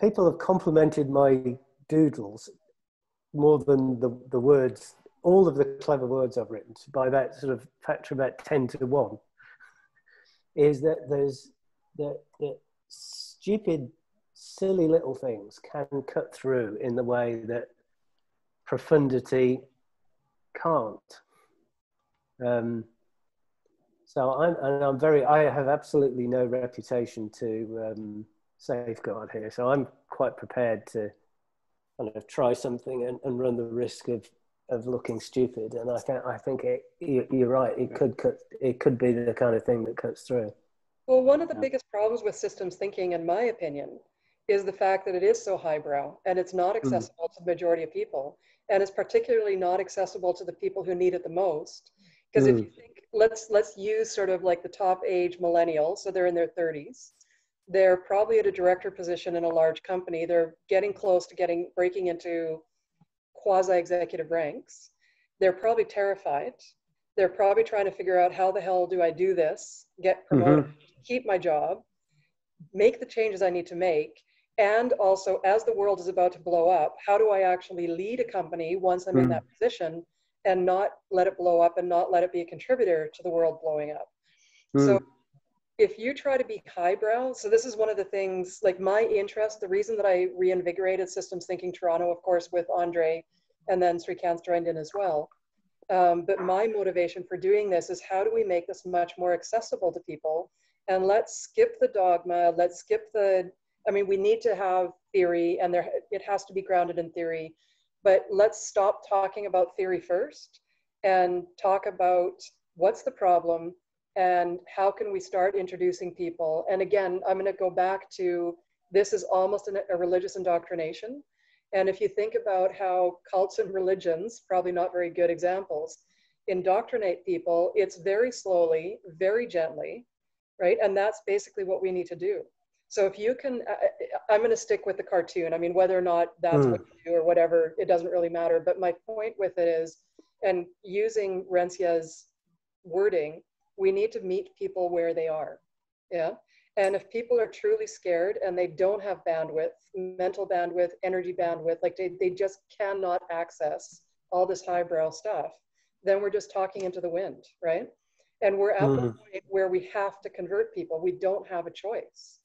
have complimented my doodles more than the words, all of the clever words I've written, by that sort of factor about 10 to 1, is that there's that stupid, silly little things can cut through in the way that profundity can't. So I have absolutely no reputation to safeguard here. So I'm quite prepared to kind of try something and run the risk of looking stupid. And I think you're right. It could be the kind of thing that cuts through. Well, one of the biggest problems with systems thinking, in my opinion, is the fact that it is so highbrow and it's not accessible to the majority of people. And it's particularly not accessible to the people who need it the most. Because if you think, let's use sort of like the top age millennials, so they're in their 30s. They're probably at a director position in a large company. They're getting close to breaking into quasi-executive ranks. They're probably terrified. They're probably trying to figure out, how the hell do I do this, get promoted, keep my job, make the changes I need to make. And also, as the world is about to blow up, how do I actually lead a company once I'm in that position and not let it blow up and not let it be a contributor to the world blowing up? So if you try to be highbrow, so this is one of the things, like my interest, the reason that I reinvigorated Systems Thinking Toronto, of course, with Andre, and then Srikant joined in as well. But my motivation for doing this is, how do we make this much more accessible to people? And let's skip the dogma, let's skip we need to have theory, and it has to be grounded in theory, but let's stop talking about theory first and talk about what's the problem and how can we start introducing people. And again, I'm going to go back to, this is almost a religious indoctrination. And if you think about how cults and religions, probably not very good examples, indoctrinate people, it's very slowly, very gently, right? And that's basically what we need to do. So if you can, I'm going to stick with the cartoon. I mean, whether or not that's what you do or whatever, it doesn't really matter. But my point with it is, and using Rencia's wording, we need to meet people where they are. Yeah. And if people are truly scared and they don't have bandwidth, mental bandwidth, energy bandwidth, like they just cannot access all this highbrow stuff, then we're just talking into the wind, right? And we're at the point where we have to convert people. We don't have a choice.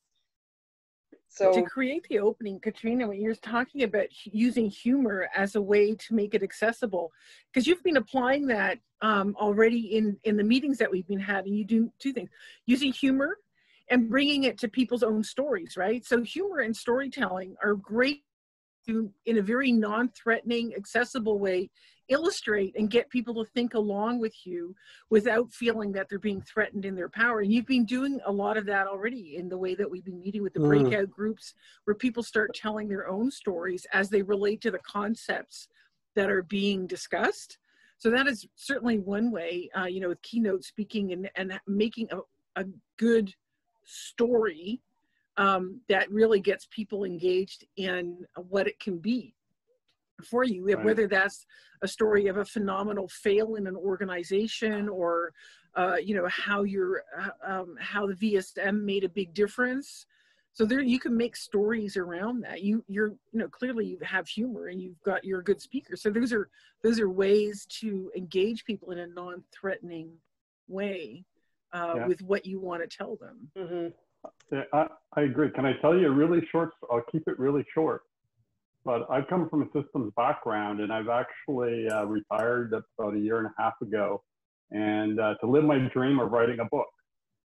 So to create the opening, Katrina, when you're talking about using humor as a way to make it accessible, because you've been applying that already in the meetings that we've been having. You do two things: using humor and bringing it to people's own stories, right? So humor and storytelling are great to, in a very non-threatening, accessible way, illustrate and get people to think along with you without feeling that they're being threatened in their power. And you've been doing a lot of that already in the way that we've been meeting with the breakout groups, where people start telling their own stories as they relate to the concepts that are being discussed. So that is certainly one way, you know, with keynote speaking and making a good story that really gets people engaged in what it can be for you, whether that's a story of a phenomenal fail in an organization, or you know, how how the VSM made a big difference. So there you can make stories around that. You're you know, clearly you have humor and you're a good speaker. So those are ways to engage people in a non-threatening way with what you want to tell them. Yeah, I agree. Can I tell you a really short? I'll keep it really short. But I've come from a systems background, and I've actually retired about a year and a half ago, and to live my dream of writing a book.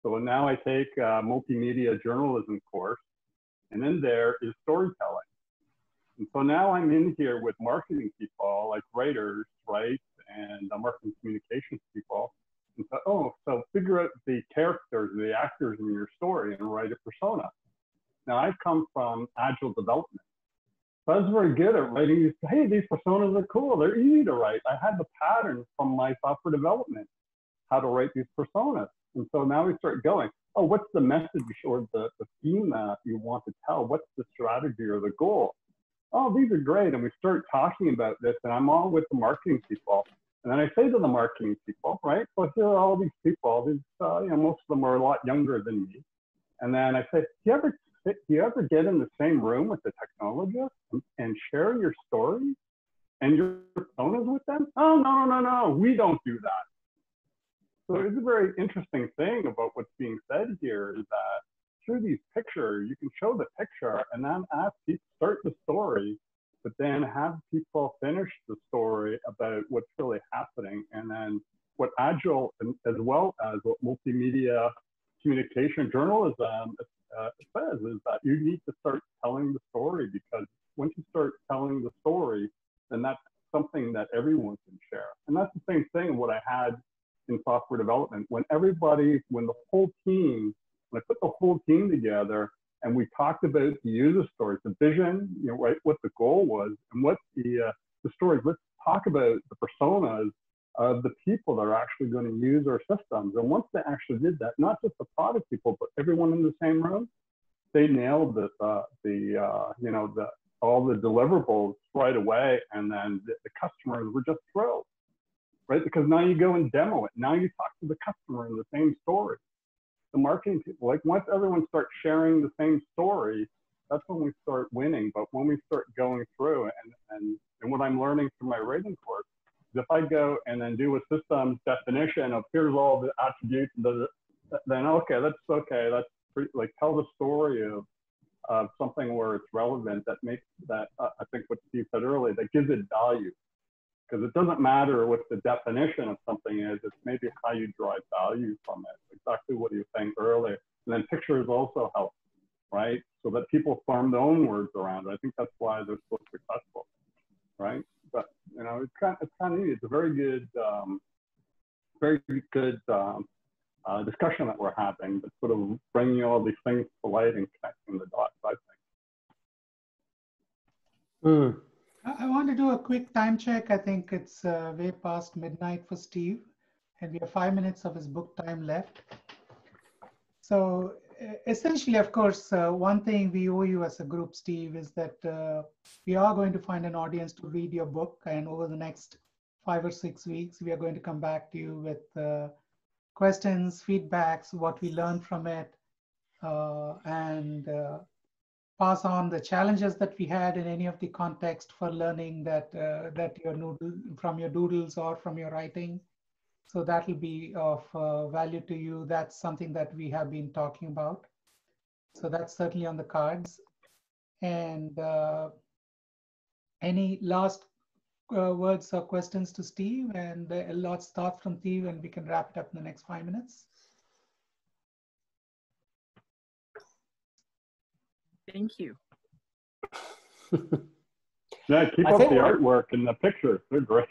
So now I take a multimedia journalism course, and in there is storytelling. And so now I'm in here with marketing people, like writers, right, and marketing communications people. And so, so figure out the characters, the actors in your story, and write a persona. Now I've come from agile development. So I was very good at writing these, hey, these personas are cool. They're easy to write. I had the pattern from my software development, how to write these personas. And so now we start going, oh, what's the message or the theme that you want to tell? What's the strategy or the goal? Oh, these are great. And we start talking about this, and I'm all with the marketing people. And then I say to the marketing people, right, so here are all these people, these, you know, most of them are a lot younger than me. And then I say, do you ever get in the same room with the technologist and share your story and your personas with them? Oh, no, we don't do that. So it's a very interesting thing about what's being said here is that through these pictures, you can show the picture and then ask people, start the story, but then have people finish the story about what's really happening. And then what Agile, as well as what multimedia communication journalism says, is that you need to start telling the story, because once you start telling the story, then that's something that everyone can share. And that's the same thing what I had in software development. When the whole team, when I put the whole team together and we talked about the user stories, the vision, you know, right, what the goal was and what the stories, let's talk about the personas of the people that are actually going to use our systems. And once they actually did that, not just the product people, but everyone in the same room, they nailed all the deliverables right away. And then the customers were just thrilled, right? Because now you go and demo it. Now you talk to the customer in the same story. The marketing people, like once everyone starts sharing the same story, that's when we start winning. But when we start going through and what I'm learning from my rating course, if I go and then do a systems definition of here's all the attributes, then that's pretty, like, tell the story of something where it's relevant, that makes that, I think what Steve said earlier, that gives it value. Because it doesn't matter what the definition of something is, it's maybe how you derive value from it. Exactly what you were saying earlier. And then pictures also help, right? So that people form their own words around it. I think that's why they're so successful, right? But, you know, it's kind of neat. It's a very good discussion that we're having, but sort of bringing all these things to light and connecting the dots, I think. I want to do a quick time check. I think it's way past midnight for Steve, and we have 5 minutes of his book time left. So essentially, of course, one thing we owe you as a group, Steve, is that we are going to find an audience to read your book. And over the next 5 or 6 weeks, we are going to come back to you with questions, feedbacks, what we learned from it, and pass on the challenges that we had in any of the context for learning that from your doodles or from your writing. So that will be of value to you. That's something that we have been talking about. So that's certainly on the cards. And any last words or questions to Steve? And a lot thoughts from Steve, and we can wrap it up in the next 5 minutes. Thank you. Yeah, keep up the artwork and the pictures. They're great.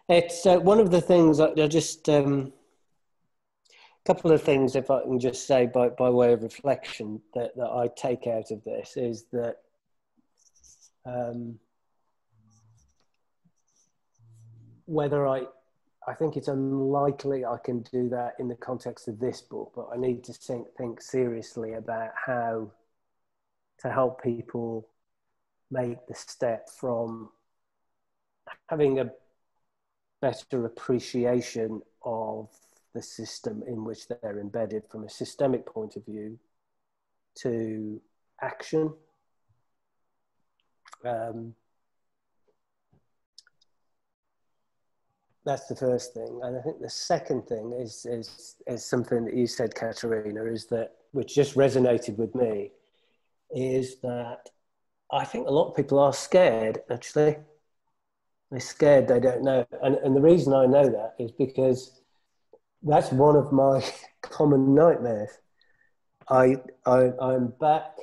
It's one of the things I just couple of things, if I can just say by way of reflection, that I take out of this is that whether I think it's unlikely I can do that in the context of this book, but I need to think seriously about how to help people make the step from having a better appreciation of the system in which they're embedded from a systemic point of view to action. That's the first thing. And I think the second thing is something that you said, Katerina, is that, which just resonated with me, is that I think a lot of people are scared, actually. They're scared, they don't know. And the reason I know that is because that's one of my common nightmares. I'm back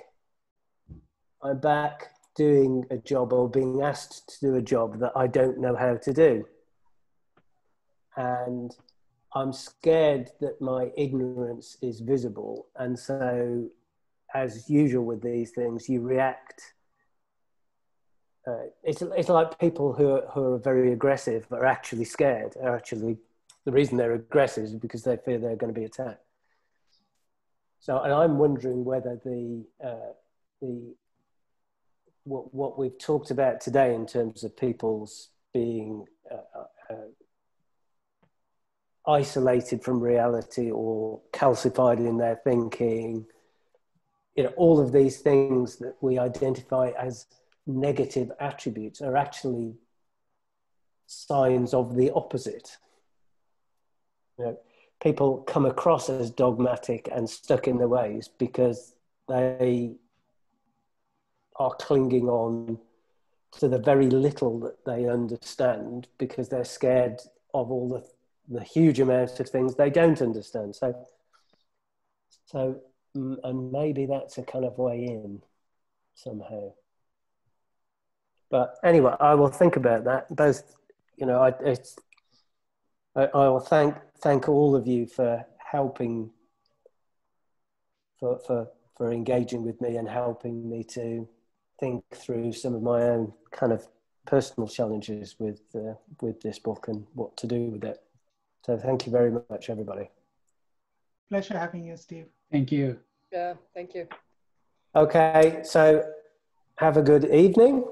doing a job, or being asked to do a job that I don't know how to do. And I'm scared that my ignorance is visible. And so, as usual with these things, you react. It's like people who are very aggressive but are actually scared. The reason they're aggressive is because they fear they're going to be attacked. So, and I'm wondering whether what we've talked about today in terms of people's being isolated from reality or calcified in their thinking, all of these things that we identify as negative attributes are actually signs of the opposite. People come across as dogmatic and stuck in their ways because they are clinging on to the very little that they understand, because they're scared of all the huge amount of things they don't understand. So, and maybe that's a kind of way in somehow. But anyway, I will think about that. Both, I will thank all of you for helping, for engaging with me and helping me to think through some of my own kind of personal challenges with this book and what to do with it. So thank you very much, everybody. Pleasure having you, Steve. Thank you. Yeah, thank you. Okay, so have a good evening.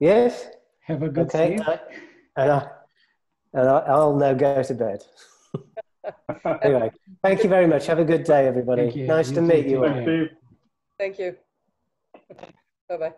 Yes? Have a good sleep. And I'll now go to bed. Anyway, thank you very much. Have a good day, everybody. Nice to meet you all. Thank you. Bye-bye.